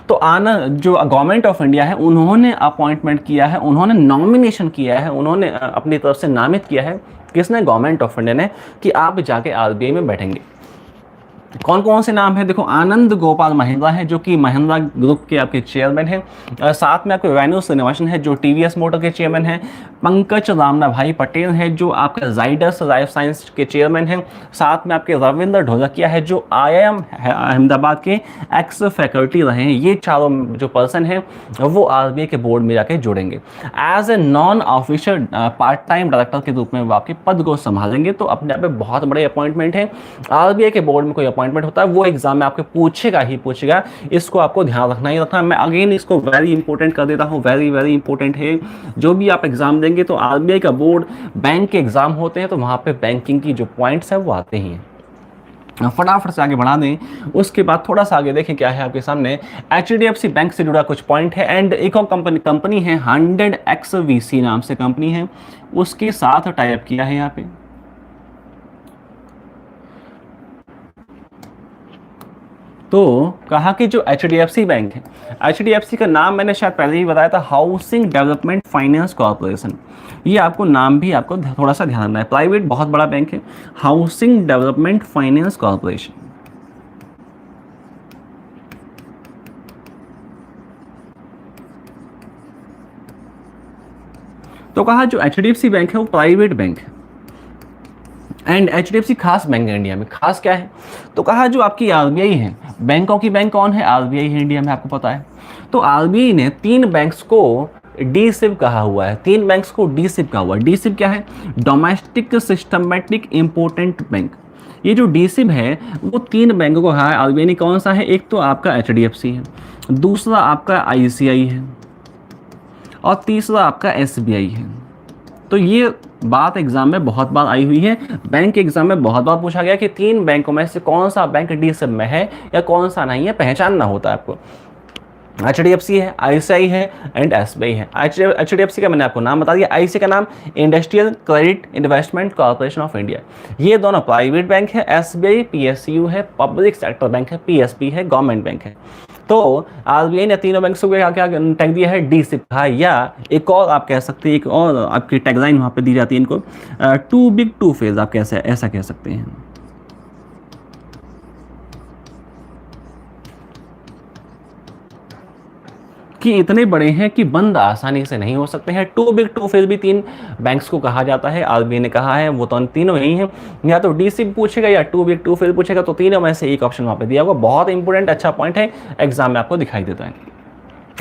Speaker 1: तो आनंद जो गवर्नमेंट ऑफ इंडिया है, उन्होंने अपॉइंटमेंट किया है, उन्होंने नॉमिनेशन किया है, उन्होंने अपनी तरफ से नामित किया है। किसने? गवर्नमेंट ऑफ इंडिया ने, कि आप जाके आरबीआई में बैठेंगे। कौन कौन से नाम है? देखो, आनंद गोपाल महिंद्रा है, जो कि महिंद्रा ग्रुप के आपके चेयरमैन हैं। साथ में आपके वेणु श्रीनिवासन है, जो टीवीएस मोटर के चेयरमैन हैं। पंकज रामना भाई पटेल है, जो आपका जाइडस लाइफ साइंस के चेयरमैन हैं। साथ में आपके रविंद्र ढोलकिया है, जो IIM अहमदाबाद के एक्स फैकल्टी रहे हैं। ये चारों जो पर्सन हैं वो आरबीआई के बोर्ड में जाके जुड़ेंगे। As a non official part time director के रूप में वो आपके पद को संभालेंगे। तो अपने आप में बहुत बड़े अपॉइंटमेंट है। आरबीआई के बोर्ड में कोई अपॉइंटमेंट होता है, वो एग्जाम में आपको पूछेगा ही पूछेगा, इसको आपको ध्यान रखना ही रखना। मैं अगेन इसको वेरी इंपॉर्टेंट कर देता हूँ, वेरी वेरी इंपॉर्टेंट है। जो भी आप एग्जाम देंगे, तो आरबीआई का बोर्ड, बैंक के एग्जाम होते हैं, तो वहां पे बैंकिंग की जो पॉइंट्स है वो आते ही हैं। फटाफट से आगे बढ़ा दें। उसके बाद थोड़ा सा आगे देखें क्या है आपके सामने। एचडीएफसी बैंक से जुड़ा कुछ पॉइंट है। एंड एक और कंपनी है 100XVC नाम से कंपनी है, उसके साथ टाइप किया है यहाँ पे। तो कहा कि जो एचडीएफसी बैंक है, एचडीएफसी का नाम मैंने शायद पहले ही बताया था, हाउसिंग डेवलपमेंट फाइनेंस कॉर्पोरेशन। ये आपको नाम भी आपको थोड़ा सा ध्यान रखना है। प्राइवेट बहुत बड़ा बैंक है, हाउसिंग डेवलपमेंट फाइनेंस कॉर्पोरेशन। तो कहा जो एचडीएफसी बैंक है वो प्राइवेट बैंक है। एंड एचडीएफसी खास बैंक है इंडिया में। खास क्या है? तो कहा जो आपकी आरबीआई है, बैंकों की बैंक कौन है? आरबीआई है इंडिया में, आपको पता है। तो आरबीआई ने 3 बैंक्स को डीसिब कहा हुआ है। 3 बैंक्स को डीसिब कहा हुआ है। डीसिब क्या है? Domestic systematic important bank. ये जो डीसिब है वो 3 बैंकों को कहा है आरबीआई ने। कौन सा है? एक तो आपका एचडीएफसी है, दूसरा आपका आईसीआई है, और तीसरा आपका एसबीआई है। तो ये बात एग्जाम में बहुत बार आई हुई है। बैंक के एग्जाम में बहुत बार पूछा गया कि 3 बैंकों में से कौन सा बैंक डीसिब में है या कौन सा नहीं है, पहचानना होता है आपको। एचडीएफसी है, आईसीआई है एंड एसबीआई है। एचडीएफसी का मैंने आपको नाम बता दिया। आईसीआई का नाम industrial credit investment corporation of India. ये दोनों प्राइवेट बैंक है। एसबीआई पीएसयू है, पब्लिक सेक्टर बैंक है। पीएसपी है, गवर्नमेंट बैंक है। तो आरबीआई ने तीनों बैंक को क्या क्या टैग दिया है? डीसिब कहा, या एक और आप कह सकते हैं, एक और आपकी टैगलाइन वहाँ पे दी जाती है इनको, टू बिग टू फेल, आप कैसे ऐसा कह सकते हैं। कि इतने बड़े हैं कि बंद आसानी से नहीं हो सकते हैं। टू बिग टू फेल भी 3 बैंक्स को कहा जाता है, आरबीआई ने कहा है। वो तो तीनों यही हैं, या तो डीसिब पूछेगा या टू बिग टू फेल पूछेगा, तो तीनों में से एक ऑप्शन वहाँ पे दिया होगा। बहुत इंपॉर्टेंट अच्छा पॉइंट है, एग्जाम में आपको दिखाई देता है।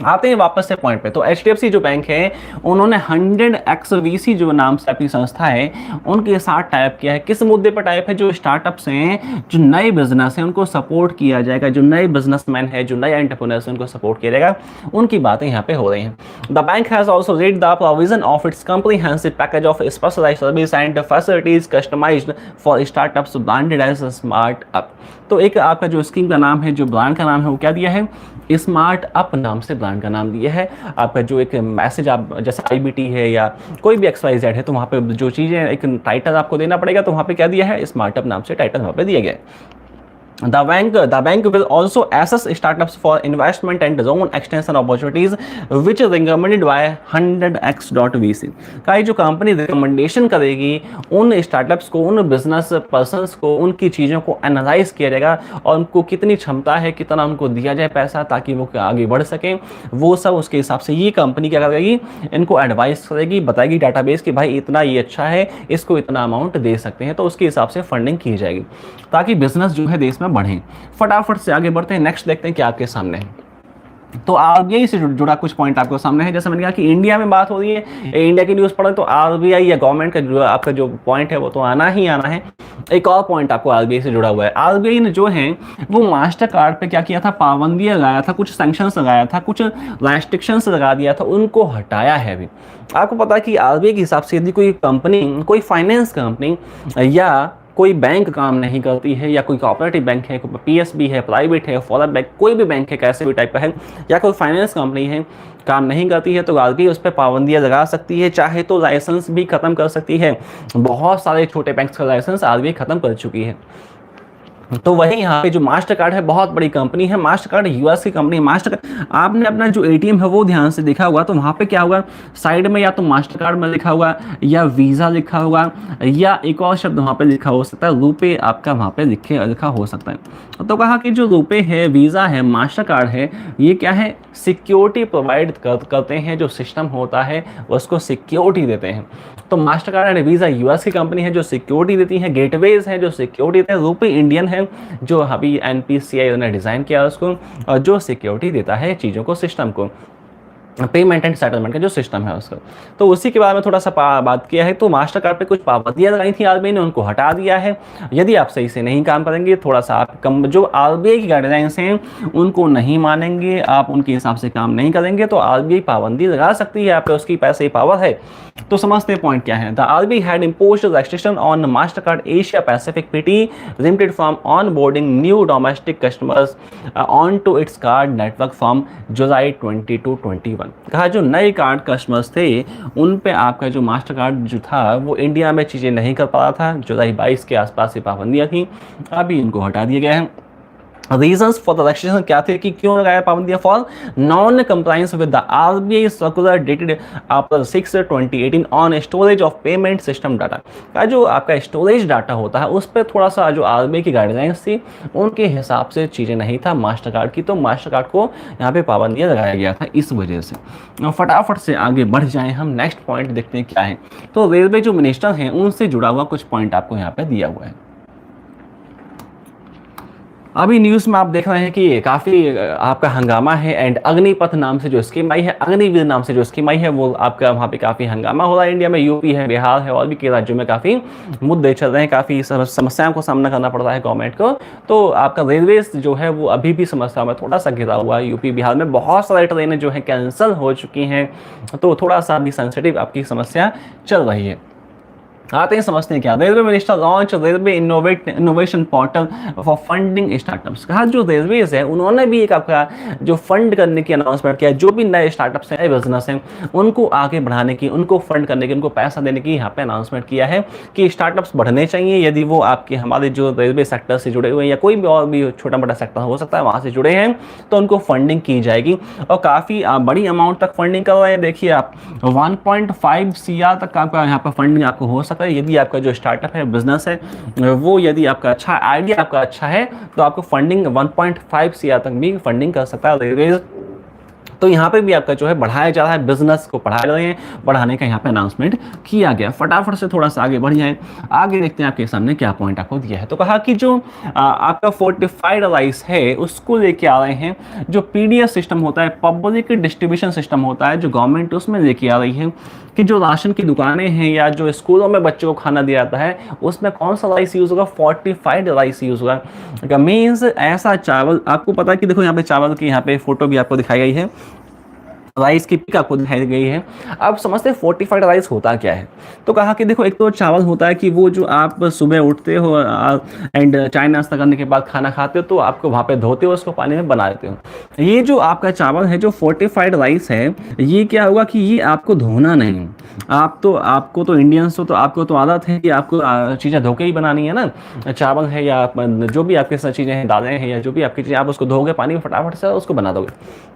Speaker 1: आते हैं वापस से पॉइंट पे। तो एचडीएफसी जो बैंक है, उन्होंने 100XVC जो नाम से अपनी संस्था है, उनके साथ टाइप किया है। किस मुद्दे पर टाइप है? जो स्टार्टअप्स हैं, जो नए बिजनेस हैं, उनको सपोर्ट किया जाएगा। जो नए बिजनेसमैन है, जो नए एंटरप्रेन्योर्स हैं, उनको सपोर्ट किया जाएगा। उनकी बातें यहाँ पे हो रही हैं। The bank has also read the provision of its comprehensive package of specialised service and facilities customised for startups branded as smart up. तो एक आपका जो स्कीम का नाम है, जो ब्रांड का नाम है, वो क्या दिया है? स्मार्ट अप नाम से ब्रांड का नाम दिया है। आपका जो एक मैसेज, आप जैसे आईबीटी है या कोई भी XYZ है, तो वहाँ पे जो चीज़ें एक टाइटल आपको देना पड़ेगा, तो वहाँ पे क्या दिया है? स्मार्ट अप नाम से टाइटल वहाँ पे दिया गया है। The bank will also assess startups for investment and zone extension opportunities, which is recommended by 100x.vc। का ये जो कंपनी रिकमेंडेशन करेगी उन स्टार्टअप्स को, उन बिजनेस पर्सनस को, उनकी चीज़ों को एनालाइज किया जाएगा और उनको कितनी क्षमता है, कितना उनको दिया जाए पैसा ताकि वो आगे बढ़ सकें, वो सब उसके हिसाब से ये कंपनी क्या करेगी, इनको एडवाइस करेगी, बताएगी डाटाबेस कि भाई इतना ये अच्छा है, इसको इतना अमाउंट दे सकते हैं, तो उसके हिसाब से फंडिंग की जाएगी ताकि बिजनेस जो है देश में बढ़े। फटाफट से आगे बढ़ते हैं, नेक्स्ट देखते हैं क्या आपके सामने है। तो आरबीआई से जुड़ा कुछ पॉइंट आपको सामने है। जैसे मैंने कहा कि इंडिया में बात हो रही है, इंडिया की न्यूज़ पढ़े तो आरबीआई या गवर्नमेंट का जो आपका जो पॉइंट है वो तो आना ही आना है। एक और पॉइंट आपको आरबीआई से जुड़ा हुआ है। आरबीआई ने जो है वो मास्टर कार्ड पे क्या किया था, पाबंदियां लगाया था, कुछ सैंक्शंस लगाया था, कुछ रेस्ट्रिक्शंस लगा दिया था, उनको हटाया है अभी। आपको पता है कि आरबीआई के हिसाब से यदि कोई कंपनी, कोई फाइनेंस कंपनी या कोई बैंक काम नहीं करती है, या कोई कोऑपरेटिव बैंक है, कोई पीएसबी है, प्राइवेट है, फॉरवर्ड बैंक, कोई भी बैंक है कैसे भी टाइप का है, या कोई फाइनेंस कंपनी है काम नहीं करती है, तो आरबीआई उस पर पाबंदियां लगा सकती है, चाहे तो लाइसेंस भी खत्म कर सकती है। बहुत सारे छोटे बैंक्स का लाइसेंस आरबीआई खत्म कर चुकी है। तो वही यहाँ पे जो मास्टर कार्ड है बहुत बड़ी कंपनी है, मास्टर कार्ड यूएस की कंपनी है। मास्टर कार्ड आपने अपना जो एटीएम है वो ध्यान से देखा होगा तो वहाँ पे क्या होगा, साइड में या तो मास्टर कार्ड में लिखा होगा, या वीज़ा लिखा होगा, या एक और शब्द वहाँ पे लिखा हो सकता है, रुपए आपका वहाँ पे लिखा हो सकता है। तो कहा कि जो रुपए है, वीज़ा है, मास्टर कार्ड है, ये क्या है, सिक्योरिटी प्रोवाइड करते हैं, जो सिस्टम होता है उसको सिक्योरिटी देते हैं। तो master card and visa US की कंपनी है जो सिक्योरिटी देती है, गेटवेज है जो सिक्योरिटी देते हैं, रुपए इंडियन है जो अभी एनपीसीआई ने डिज़ाइन किया उसको, और जो सिक्योरिटी देता है चीज़ों को, सिस्टम को, पेमेंट एंड सेटलमेंट का जो सिस्टम है उसका। तो उसी के बारे में थोड़ा सा बात किया है। तो मास्टर कार्ड पे कुछ पाबंदियां लगाई थी आरबीआई ने, उनको हटा दिया है। यदि आप सही से नहीं काम करेंगे, थोड़ा सा आप कम, जो आरबीआई की गाइडलाइंस हैं उनको नहीं मानेंगे, आप उनके हिसाब से काम नहीं करेंगे, तो आरबीआई पाबंदी लगा सकती है आप पे, उसकी पैसे पावर है। तो समझते हैं पॉइंट क्या है। The RBI had imposed restriction on Mastercard Asia Pacific PT Limited from onboarding new domestic customers on to its card network from July 2021। कहा जो नए कार्ड कस्टमर्स थे उन पे आपका जो मास्टर कार्ड जो था वो इंडिया में चीज़ें नहीं कर पा रहा था। जुलाई 22 के आसपास से पाबंदियाँ थी, अभी इनको हटा दिया गया है। रीजंस फॉर द रेस्ट्रिक्शन क्या थे कि क्यों लगाया पाबंदियां, for non compliance with the RBI circular dated April 6, 2018 on storage of payment system data. का जो आपका स्टोरेज डाटा होता है उस पर थोड़ा सा जो आरबीआई की गाइडलाइंस थी उनके हिसाब से चीज़ें नहीं था मास्टर कार्ड की, तो मास्टर कार्ड को यहाँ पे पाबंदियां लगाया गया था इस वजह से। फटाफट से आगे बढ़ जाएं, हम नेक्स्ट पॉइंट देखते हैं क्या है। तो रेलवे जो मिनिस्टर हैं उनसे जुड़ा हुआ कुछ पॉइंट आपको यहाँ पे दिया हुआ है। अभी न्यूज़ में आप देख रहे हैं कि काफ़ी आपका हंगामा है, एंड अग्निपथ नाम से जो स्कीम आई है, अग्निवीर नाम से जो स्कीम आई है, वो आपका वहाँ पे काफ़ी हंगामा हो रहा है। इंडिया में यूपी है, बिहार है, और भी कई राज्यों में काफ़ी मुद्दे चल रहे हैं, काफ़ी समस्याओं को सामना करना पड़ रहा है गवर्नमेंट को। तो आपका रेलवे जो है वो अभी भी समस्या में थोड़ा सा घिरा हुआ है। यूपी बिहार में बहुत सारी ट्रेनें जो है कैंसिल हो चुकी हैं, तो थोड़ा सा अभी सेंसिटिव आपकी समस्या चल रही है। आते हैं समझते हैं क्या। Railway minister launch railway innovation portal for funding startups. कहा जो रेलवेज है उन्होंने भी एक आपका जो फंड करने की अनाउंसमेंट किया, जो भी नए स्टार्टअप्स हैं, नए बिजनेस हैं, उनको आगे बढ़ाने की, उनको फंड करने की, उनको पैसा देने की यहाँ पे अनाउंसमेंट किया है कि स्टार्टअप्स बढ़ने चाहिए। यदि वो आपके हमारे जो रेलवे सेक्टर से जुड़े हुए हैं या कोई भी और भी छोटा मोटा सेक्टर हो सकता है वहाँ से जुड़े हैं, तो उनको फंडिंग की जाएगी, और काफ़ी बड़ी अमाउंट तक फंडिंग कर रहे हैं। देखिए आप 1.5 CR तक आपका यहाँ पर फंडिंग आपको हो सकता है। यदि आपका जो स्टार्टअप है, बिजनेस है, वो यदि आपका अच्छा आइडिया आपका अच्छा है तो आपको फंडिंग 1.5 CR तक भी फंडिंग कर सकता है रेलवे। तो यहाँ पे भी आपका जो है बढ़ाया जा रहा है, बिजनेस को बढ़ा रहे हैं, बढ़ाने का यहाँ पे अनाउंसमेंट किया गया। फटाफट से थोड़ा सा आगे बढ़ जाए, आगे देखते हैं आपके सामने क्या पॉइंट आपको दिया है। तो कहा कि जो आपका फोर्टिफाइड राइस है उसको लेके आ रहे हैं, जो पीडीएस सिस्टम होता है, पब्लिक डिस्ट्रीब्यूशन सिस्टम होता है, जो गवर्नमेंट उसमें लेके आ रही है कि जो राशन की दुकानें हैं या जो स्कूलों में बच्चों को खाना दिया जाता है उसमें कौन सा राइस यूज़ होगा, फोर्टिफाइड राइस यूज़ होगा। मीन्स ऐसा चावल, आपको पता है कि देखो यहाँ पे चावल की यहाँ पे फोटो भी आपको दिखाई गई है, राइस की पिक आपको दिखाई गई है। अब समझते हैं फोर्टिफाइड राइस होता क्या है। तो कहा कि देखो, एक तो चावल होता है कि वो जो आप सुबह उठते हो एंड चाय नाश्ता करने के बाद खाना खाते हो, तो आपको वहाँ पे धोते हो, उसको पानी में बना देते हो। ये जो आपका चावल है, जो फोर्टिफाइड राइस है, ये क्या होगा कि ये आपको धोना नहीं। आपको तो इंडियंस हो, तो आपको तो आदत है कि आपको चीज़ें धो के ही बनानी है ना। चावल है या जो भी आपके साथ चीज़ें हैं, दालें हैं या जो भी आपकी चीज़ें, आप उसको धोगे पानी में फटाफट से उसको बना दोगे।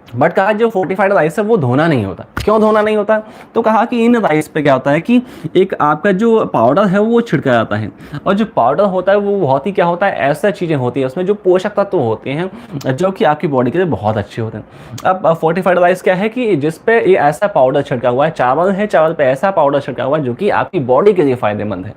Speaker 1: बट कहा जो फोर्टिफाइड राइस है वो धोना नहीं होता। क्यों धोना नहीं होता? तो कहा कि इन राइस पे क्या होता है कि एक आपका जो पाउडर है वो छिड़का जाता है, और जो पाउडर होता है वो बहुत ही क्या होता है, ऐसा चीज़ें होती है उसमें जो पोषक तत्व होते हैं जो कि आपकी बॉडी के लिए बहुत अच्छे होते हैं। अब फोर्टिफाइड राइस क्या है कि जिस पे ये ऐसा पाउडर छिड़का हुआ है, चावल है, चावल पे ऐसा पाउडर छिड़का हुआ है जो कि आपकी बॉडी के लिए फायदेमंद है।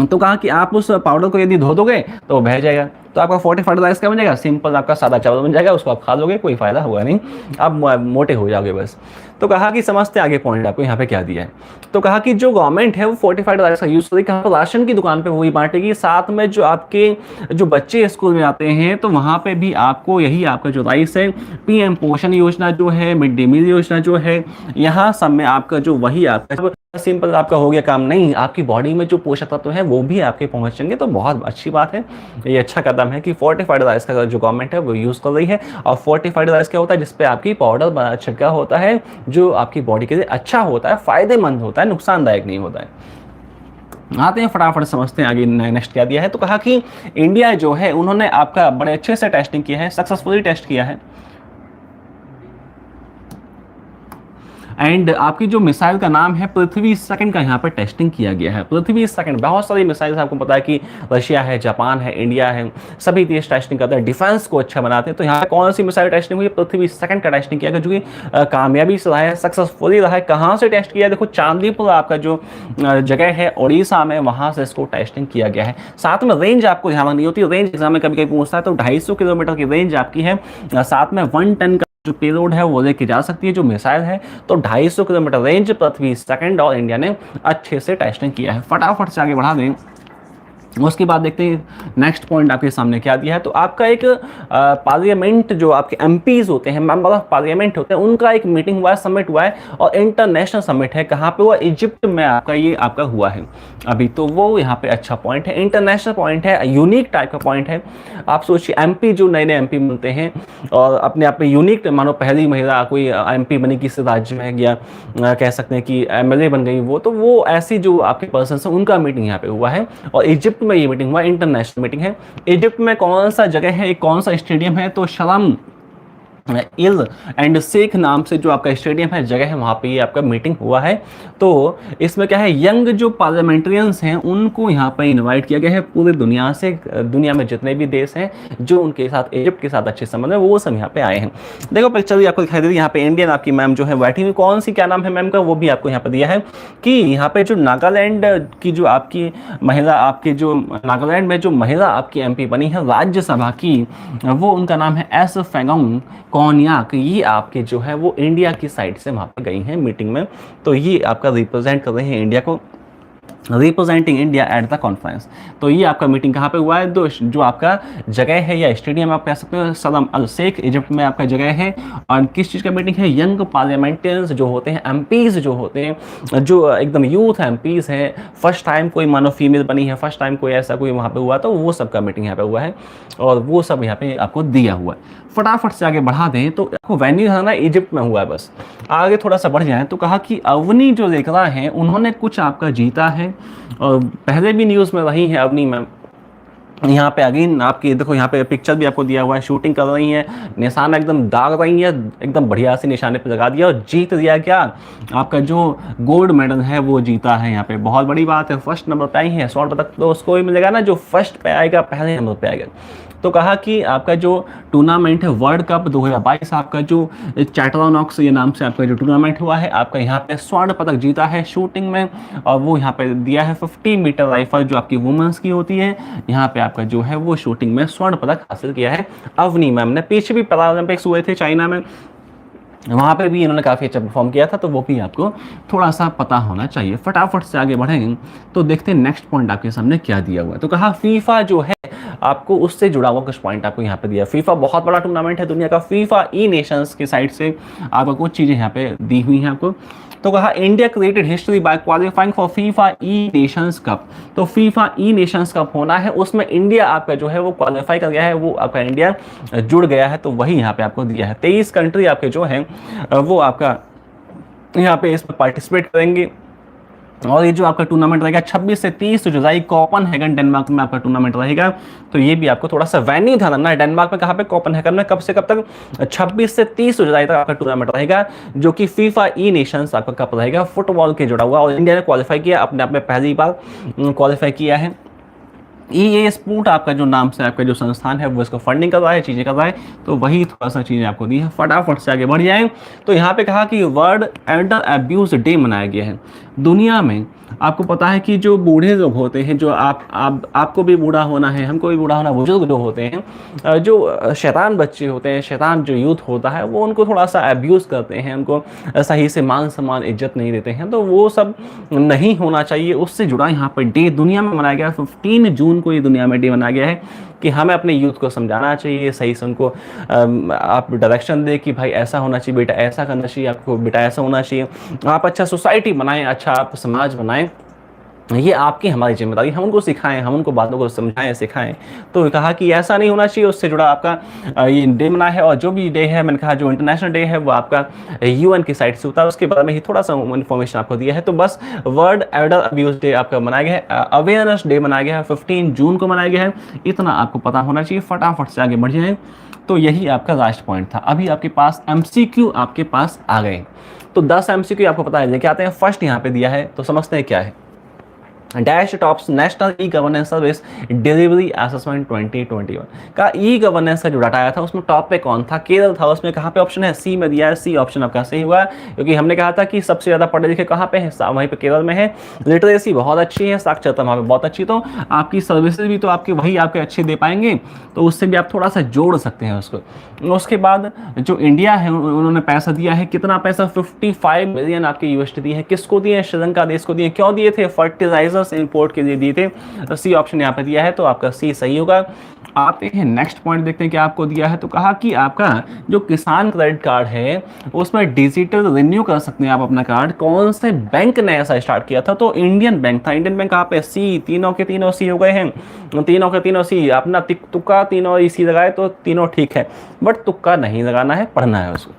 Speaker 1: तो कहा कि आप उस पाउडर को यदि धो दोगे तो बह जाएगा, तो आपका फोर्टिफाइड राइस क्या बन जाएगा, सिंपल आपका सादा चावल बन जाएगा। उसको आप खा लोगे, कोई फायदा होगा नहीं, आप मोटे हो जाओगे बस। तो कहा कि समझते आगे पॉइंट आपको यहाँ पे क्या दिया है। तो कहा कि जो गवर्नमेंट है वो फोर्टिफाइड राइस का यूज करेगी कहाँ पर, राशन की दुकान पे वही बांटेगी। साथ में जो आपके जो बच्चे स्कूल में आते हैं तो वहाँ पे भी आपको यही आपका जो राइस है, पीएम पोषण योजना जो है, मिड डे मील योजना जो है, यहाँ सब में आपका जो वही आपका सिंपल आपका हो गया काम। नहीं, आपकी बॉडी में जो पोषक तत्व है वो भी आपके पहुंचेंगे, तो बहुत अच्छी बात है। ये अच्छा कदम है कि फोर्टिफाइड राइस का जो गवर्नमेंट है वो यूज़ कर रही है। और फोर्टिफाइड राइस क्या होता है, जिसपे आपकी पाउडर छिड़का होता है, जो आपकी बॉडी के लिए अच्छा होता है, फायदेमंद होता है, नुकसानदायक नहीं होता है। आते हैं फटाफट समझते हैं आगे नेक्स्ट क्या दिया है। तो कहा कि इंडिया जो है उन्होंने आपका बड़े अच्छे से टेस्टिंग किया है, सक्सेसफुली टेस्ट किया है। एंड आपकी जो मिसाइल का नाम है पृथ्वी सेकंड का यहाँ पर टेस्टिंग किया गया है। पृथ्वी सेकंड, बहुत सारी मिसाइल्स आपको पता है कि रशिया है, जापान है, इंडिया है, सभी देश टेस्टिंग करते हैं, डिफेंस को अच्छा बनाते हैं। तो यहाँ कौन सी मिसाइल टेस्टिंग हुई है, पृथ्वी सेकंड का टेस्टिंग किया गया, जो कि कामयाबी से रहा है, सक्सेसफुली रहा है। कहाँ से टेस्ट किया है, देखो चांदीपुर आपका जो जगह है उड़ीसा में, वहाँ से इसको टेस्टिंग किया गया है। साथ में रेंज आपको ध्यान रखनी होती है, रेंज एग्जाम में कभी कभी पूछता है, तो 250 किलोमीटर की रेंज आपकी है। साथ में 1 टन का जो पेलोड है वो लेके जा सकती है जो मिसाइल है। तो 250 किलोमीटर रेंज पृथ्वी सेकंड और इंडिया ने अच्छे से टेस्टिंग किया है। फटाफट से आगे बढ़ा दें। उसके बाद देखते हैं नेक्स्ट पॉइंट आपके सामने क्या दिया है। तो आपका एक पार्लियामेंट जो आपके एमपीज होते हैं, मेंबर ऑफ पार्लियामेंट होते हैं, उनका एक मीटिंग हुआ है, समिट हुआ है, और इंटरनेशनल समिट है। कहाँ पे हुआ, इजिप्ट में आपका ये आपका हुआ है अभी। तो वो यहाँ पे अच्छा पॉइंट है, इंटरनेशनल पॉइंट है, यूनिक टाइप का पॉइंट है। आप सोचिए एमपी, जो नए नए एमपी मिलते हैं और अपने आप में यूनिक, मानो पहली महिला कोई एमपी बनी किसी राज्य में, या कह सकते हैं कि एमएलए बन गई वो, तो वो ऐसी जो आपके पर्सन हैं उनका मीटिंग यहाँ पे हुआ है। और इजिप्ट में ये मीटिंग हुआ, इंटरनेशनल मीटिंग है। इजिप्ट में कौन सा जगह है, कौन सा स्टेडियम है, तो शर्म इल एंड शेख नाम से जो आपका स्टेडियम है, जगह है, वहाँ पे ये आपका मीटिंग हुआ है। तो इसमें क्या है, यंग जो पार्लियामेंटेरियंस हैं उनको यहाँ पे इनवाइट किया गया है पूरी दुनिया से। दुनिया में जितने भी देश हैं जो उनके साथ इजिप्ट के साथ अच्छे संबंध है, वो सब यहाँ पे आए हैं। देखो पिक्चर भी आपको दिखाई दे रही है, यहाँ पे इंडियन आपकी मैम जो है बैठी हुई, कौन सी क्या नाम है मैम का, वो भी आपको यहाँ पे दिया है कि यहाँ पे जो नागालैंड की जो आपकी महिला, आपके जो नागालैंड में जो महिला आपकी एमपी बनी है राज्यसभा की, वो उनका नाम है एस फेंगोंग कोन्याक। ये आपके जो है वो इंडिया की साइड से वहाँ पर गई हैं मीटिंग में। तो ये आपका रिप्रेजेंट कर रहे हैं इंडिया को, representing India at the conference. तो ये आपका मीटिंग कहाँ पे हुआ है, जो आपका जगह है या स्टेडियम आप कह सकते हो, शर्म अल शेख इजिप्ट में आपका जगह है। और किस चीज़ का मीटिंग है, यंग पार्लियामेंटेरियंस जो होते हैं, एमपीज जो होते हैं, जो एकदम यूथ एमपीज हैं, फर्स्ट टाइम कोई मानो फीमेल बनी है, फर्स्ट टाइम कोई ऐसा कोई वहाँ पे हुआ, तो वो सब का मीटिंग यहाँ पे हुआ है और वो सब यहाँ पे आपको दिया हुआ है। फटाफट से आगे बढ़ा दें। तो आपको वेन्यू है ना, इजिप्ट में हुआ है। बस आगे थोड़ा सा बढ़ जाए तो कहा कि अवनी जो लेखरा हैं उन्होंने कुछ आपका जीता है, और पहले भी न्यूज़ में रही है अवनी मैम। यहाँ पे अगेन आपकी देखो, यहाँ पे पिक्चर भी आपको दिया हुआ है, शूटिंग कर रही है, निशाना एकदम दाग रही है, एकदम बढ़िया से निशाने पे लगा दिया और जीत दिया। क्या आपका जो गोल्ड मेडल है वो जीता है। यहाँ पे बहुत बड़ी बात है, फर्स्ट नंबर पे आई है, स्वर्ण पदक तो उसको ही मिलेगा ना जो फर्स्ट पे आएगा, पहले नंबर पे आएगा। तो कहा कि आपका जो टूर्नामेंट है वर्ल्ड कप 2022, आपका जो चैटरनॉक्स ये नाम से आपका जो टूर्नामेंट हुआ है, आपका यहाँ पे स्वर्ण पदक जीता है शूटिंग में, और वो यहाँ पे दिया है 50 मीटर राइफल जो आपकी वुमेंस की होती है। यहाँ पे आपका जो है वो शूटिंग में स्वर्ण पदक हासिल किया है अवनी मैम ने। पीछे भी पैरा ओलंपिक्स हुए थे चाइना में, वहाँ पे भी इन्होंने काफ़ी अच्छा परफॉर्म किया था, तो वो भी आपको थोड़ा सा पता होना चाहिए। फटाफट से आगे बढ़ें तो देखते हैं नेक्स्ट पॉइंट आपके सामने क्या दिया हुआ है। तो कहा फीफा जो है आपको उससे जुड़ा हुआ कुछ पॉइंट आपको यहाँ पे दिया। फीफा बहुत बड़ा टूर्नामेंट है दुनिया का, फीफा ई नेशंस की साइड से आपको कुछ चीज़ें यहाँ पे दी हुई हैं आपको। तो कहा India created history by qualifying for FIFA E Nations cup. तो फीफा ई नेशंस कप होना है, उसमें इंडिया आपका जो है वो क्वालिफाई कर गया है, वो आपका इंडिया जुड़ गया है, तो वही यहाँ पे आपको दिया है। 23 कंट्री आपके जो हैं वो आपका यहाँ पे इसमें पार्टिसिपेट करेंगे। और ये जो आपका टूर्नामेंट रहेगा 26 से 30 जुलाई कोपेनहेगन डेनमार्क में आपका टूर्नामेंट रहेगा। तो ये भी आपको थोड़ा सा वेन्यू ध्यान रखना है, डेनमार्क में कहाँ पे, कोपेनहेगन में। कब से कब तक? 26 से 30 जुलाई तक आपका टूर्नामेंट रहेगा, जो कि फीफा ई नेशंस आपका कप रहेगा, फुटबॉल के जुड़ा हुआ। और इंडिया ने क्वालिफाई किया, अपने आप में पहली बार क्वालिफाई किया है। EA स्पोर्ट आपका जो नाम से आपका जो संस्थान है वो इसको फंडिंग कर रहा है, चीज़ें कर रहा है, तो वही थोड़ा सा चीज़ें आपको दी है। फटाफट से आगे बढ़ जाए तो यहाँ पे कहा कि वर्ल्ड एल्डर अब्यूज डे मनाया गया है। दुनिया में आपको पता है कि जो बूढ़े लोग होते हैं, जो आपको भी बूढ़ा होना है, हमको भी बूढ़ा होना, बुजुर्ग जो होते हैं, जो शैतान बच्चे होते हैं, शैतान जो यूथ होता है, वो उनको थोड़ा सा अब्यूज़ करते हैं, उनको सही से मान सम्मान इज्जत नहीं देते हैं, तो वो सब नहीं होना चाहिए। उससे जुड़ा यहाँ पर डे दुनिया में मनाया गया। 15 जून को ये दुनिया में डे मनाया गया है कि हमें अपने यूथ को समझाना चाहिए, सही से उनको आप डायरेक्शन दे कि भाई ऐसा होना चाहिए बेटा, ऐसा करना चाहिए आपको बेटा, ऐसा होना चाहिए। आप अच्छा सोसाइटी बनाएं, अच्छा आप समाज बनाएं, ये आपकी हमारी जिम्मेदारी, हम उनको सिखाएं, हम उनको बातों को समझाएं, सिखाएं। तो कहा कि ऐसा नहीं होना चाहिए, उससे जुड़ा आपका ये डे मना है। और जो भी डे है, मैंने कहा जो इंटरनेशनल डे है वो आपका UN की साइड से होता है, उसके बारे में ही थोड़ा सा इन्फॉर्मेशन आपको दिया है। तो बस वर्ल्ड एल्डर अब्यूज डे आपका मनाया गया है, अवेयरनेस डे मनाया गया है, 15 जून को मनाया गया है, इतना आपको पता होना चाहिए। फटाफट से आगे बढ़ जाए तो यही आपका लास्ट पॉइंट था। अभी आपके पास MCQ आपके पास आ गए, तो 10 MCQ आपको पता है लेके आते हैं। फर्स्ट यहाँ पे दिया है, तो समझते हैं क्या है। Dash tops national e governance service delivery assessment 2021 का ई गवर्नेंस का जो डाटा आया था उसमें टॉप पे कौन था? केरल था। उसमें कहाँ पे ऑप्शन है? सी में दिया है, सी ऑप्शन आपका सही हुआ, क्योंकि हमने कहा था कि सबसे ज़्यादा पढ़े लिखे कहाँ पे है, वहीं पे केरल में है। लिटरेसी बहुत अच्छी है, साक्षरता वहाँ पे बहुत अच्छी, तो आपकी सर्विसेज भी तो आपके वही आपके अच्छे दे पाएंगे, तो उससे भी आप थोड़ा सा जोड़ सकते हैं उसको। उसके बाद जो इंडिया है उन्होंने पैसा दिया है, कितना पैसा? 55 मिलियन आपके USD दिए हैं। किसको दिए? श्रीलंका देश को दिए। क्यों दिए थे? फर्टिलाइजर इंपोर्ट के लिए दिए थे। तो सी ऑप्शन यहाँ पे दिया है, तो आपका सी सही होगा। आते हैं नेक्स्ट पॉइंट, देखते हैं क्या आपको दिया है। तो कहा कि आपका जो किसान क्रेडिट कार्ड है उसमें डिजिटल रिन्यू कर सकते हैं आप अपना कार्ड। कौन से बैंक ने ऐसा स्टार्ट किया था? तो इंडियन बैंक था। इंडियन बैंक कहाँ पे? सी, तीनों के तीनों सी हो गए हैं, तीनों के तीनों सी। अपना तुक्का तीनों सी लगाए तो तीनों ठीक है, बट तुक्का नहीं लगाना है, पढ़ना है उसको।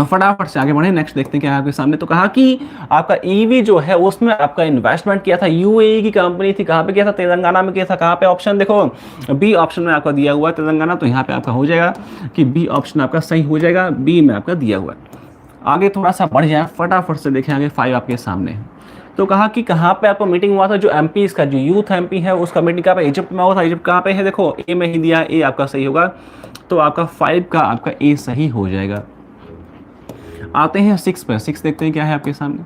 Speaker 1: फटाफट से आगे बढ़े, नेक्स्ट देखते हैं क्या है आपके सामने। तो कहा कि आपका ईवी जो है उसमें आपका इन्वेस्टमेंट किया था, UAE की कंपनी थी। कहाँ पे किया था? तेलंगाना में किया था। कहाँ पे? ऑप्शन देखो, बी ऑप्शन में आपका दिया हुआ है तेलंगाना, तो यहाँ पे आपका हो जाएगा कि बी ऑप्शन आपका सही हो जाएगा, बी में आपका दिया हुआ है। आगे थोड़ा सा बढ़ जाए, फटाफट से देखें आगे 5 आपके सामने। तो कहा कि कहाँ पे आपको मीटिंग हुआ था? जो MP का जो यूथ MP है उसका मीटिंग कहाँ पे? इजिप्ट में हुआ था। इजिप्ट कहाँ पे है? देखो ए में ही दिया, ए आपका सही होगा, तो आपका 5 का आपका ए सही हो जाएगा। आते हैं 6 पे, 6 देखते हैं क्या है आपके सामने।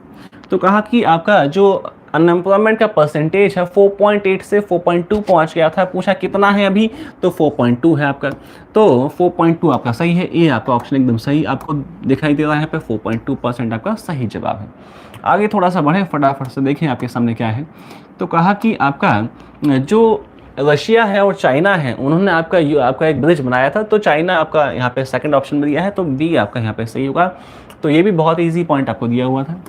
Speaker 1: तो कहा कि आपका जो अनएम्प्लॉयमेंट का परसेंटेज है 4.8 से 4.2 पहुंच गया था। पूछा कितना है अभी, तो 4.2 है आपका, तो 4.2 आपका सही है। ये आपका ऑप्शन एकदम सही आपको दिखाई दे रहा है, पे 4.2% आपका सही जवाब है। आगे थोड़ा सा बढ़े, फटाफट से देखें आपके सामने क्या है। तो कहा कि आपका जो रशिया है और चाइना है, उन्होंने आपका एक ब्रिज बनाया था, तो चाइना आपका यहाँ पे सेकंड ऑप्शन में दिया है, तो बी आपका यहाँ पे सही होगा। तो ये भी बहुत इजी पॉइंट आपको दिया हुआ था।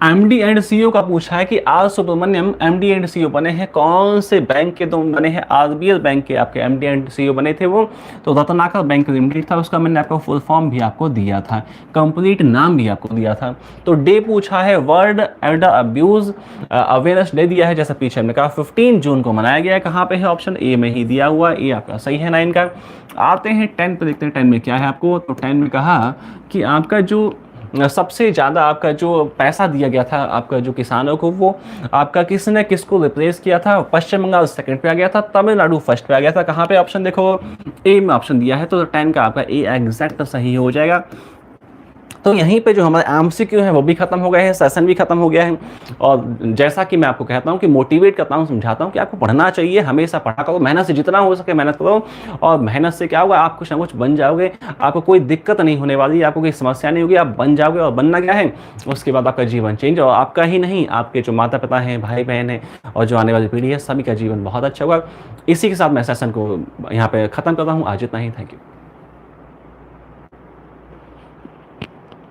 Speaker 1: MD एंड CEO का पूछा है कि R Subramaniam MD and CEO बने हैं, कौन से बैंक के तो बने हैं? RBL बैंक के आपके MD एंड CEO बने थे वो, तो रत्नाकर बैंक लिमिटेड था, उसका मैंने आपको फुल फॉर्म भी आपको दिया था, कंप्लीट नाम भी आपको दिया था। तो डे पूछा है world Elder abuse awareness day दिया है, जैसा पीछे हमने कहा 15 जून को मनाया गया है। कहाँ पे है? ऑप्शन ए में ही दिया हुआ, ए आपका सही है 9 का। आते हैं 10 पे, देखते हैं 10 में क्या है आपको। तो 10 में कहा कि आपका जो सबसे ज़्यादा आपका जो पैसा दिया गया था आपका जो किसानों को, वो आपका किसने किसको रिप्लेस किया था? पश्चिम बंगाल सेकंड पे आ गया था, तमिलनाडु फर्स्ट पे आ गया था। कहाँ पे? ऑप्शन देखो, ए में ऑप्शन दिया है, तो 10 का आपका ए एग्जैक्ट सही हो जाएगा। तो यहीं पे जो हमारे एमसीक्यू हैं वो भी खत्म हो गए हैं, सेशन भी खत्म हो गया है। और जैसा कि मैं आपको कहता हूँ कि मोटिवेट करता हूँ, समझाता हूँ कि आपको पढ़ना चाहिए, हमेशा पढ़ा करो, मेहनत से जितना हो सके मेहनत करो, और मेहनत से क्या होगा, आप कुछ ना कुछ बन जाओगे, आपको कोई दिक्कत नहीं होने वाली, आपको कोई समस्या नहीं होगी, आप बन जाओगे। और बनना क्या है, उसके बाद आपका जीवन चेंज, और आपका ही नहीं, आपके जो माता पिता हैं, भाई बहन हैं, और जो आने वाली पीढ़ी है, सभी का जीवन बहुत अच्छा होगा। इसी के साथ मैं सेशन को यहाँ पे ख़त्म करता हूँ। आज इतना ही, थैंक यू।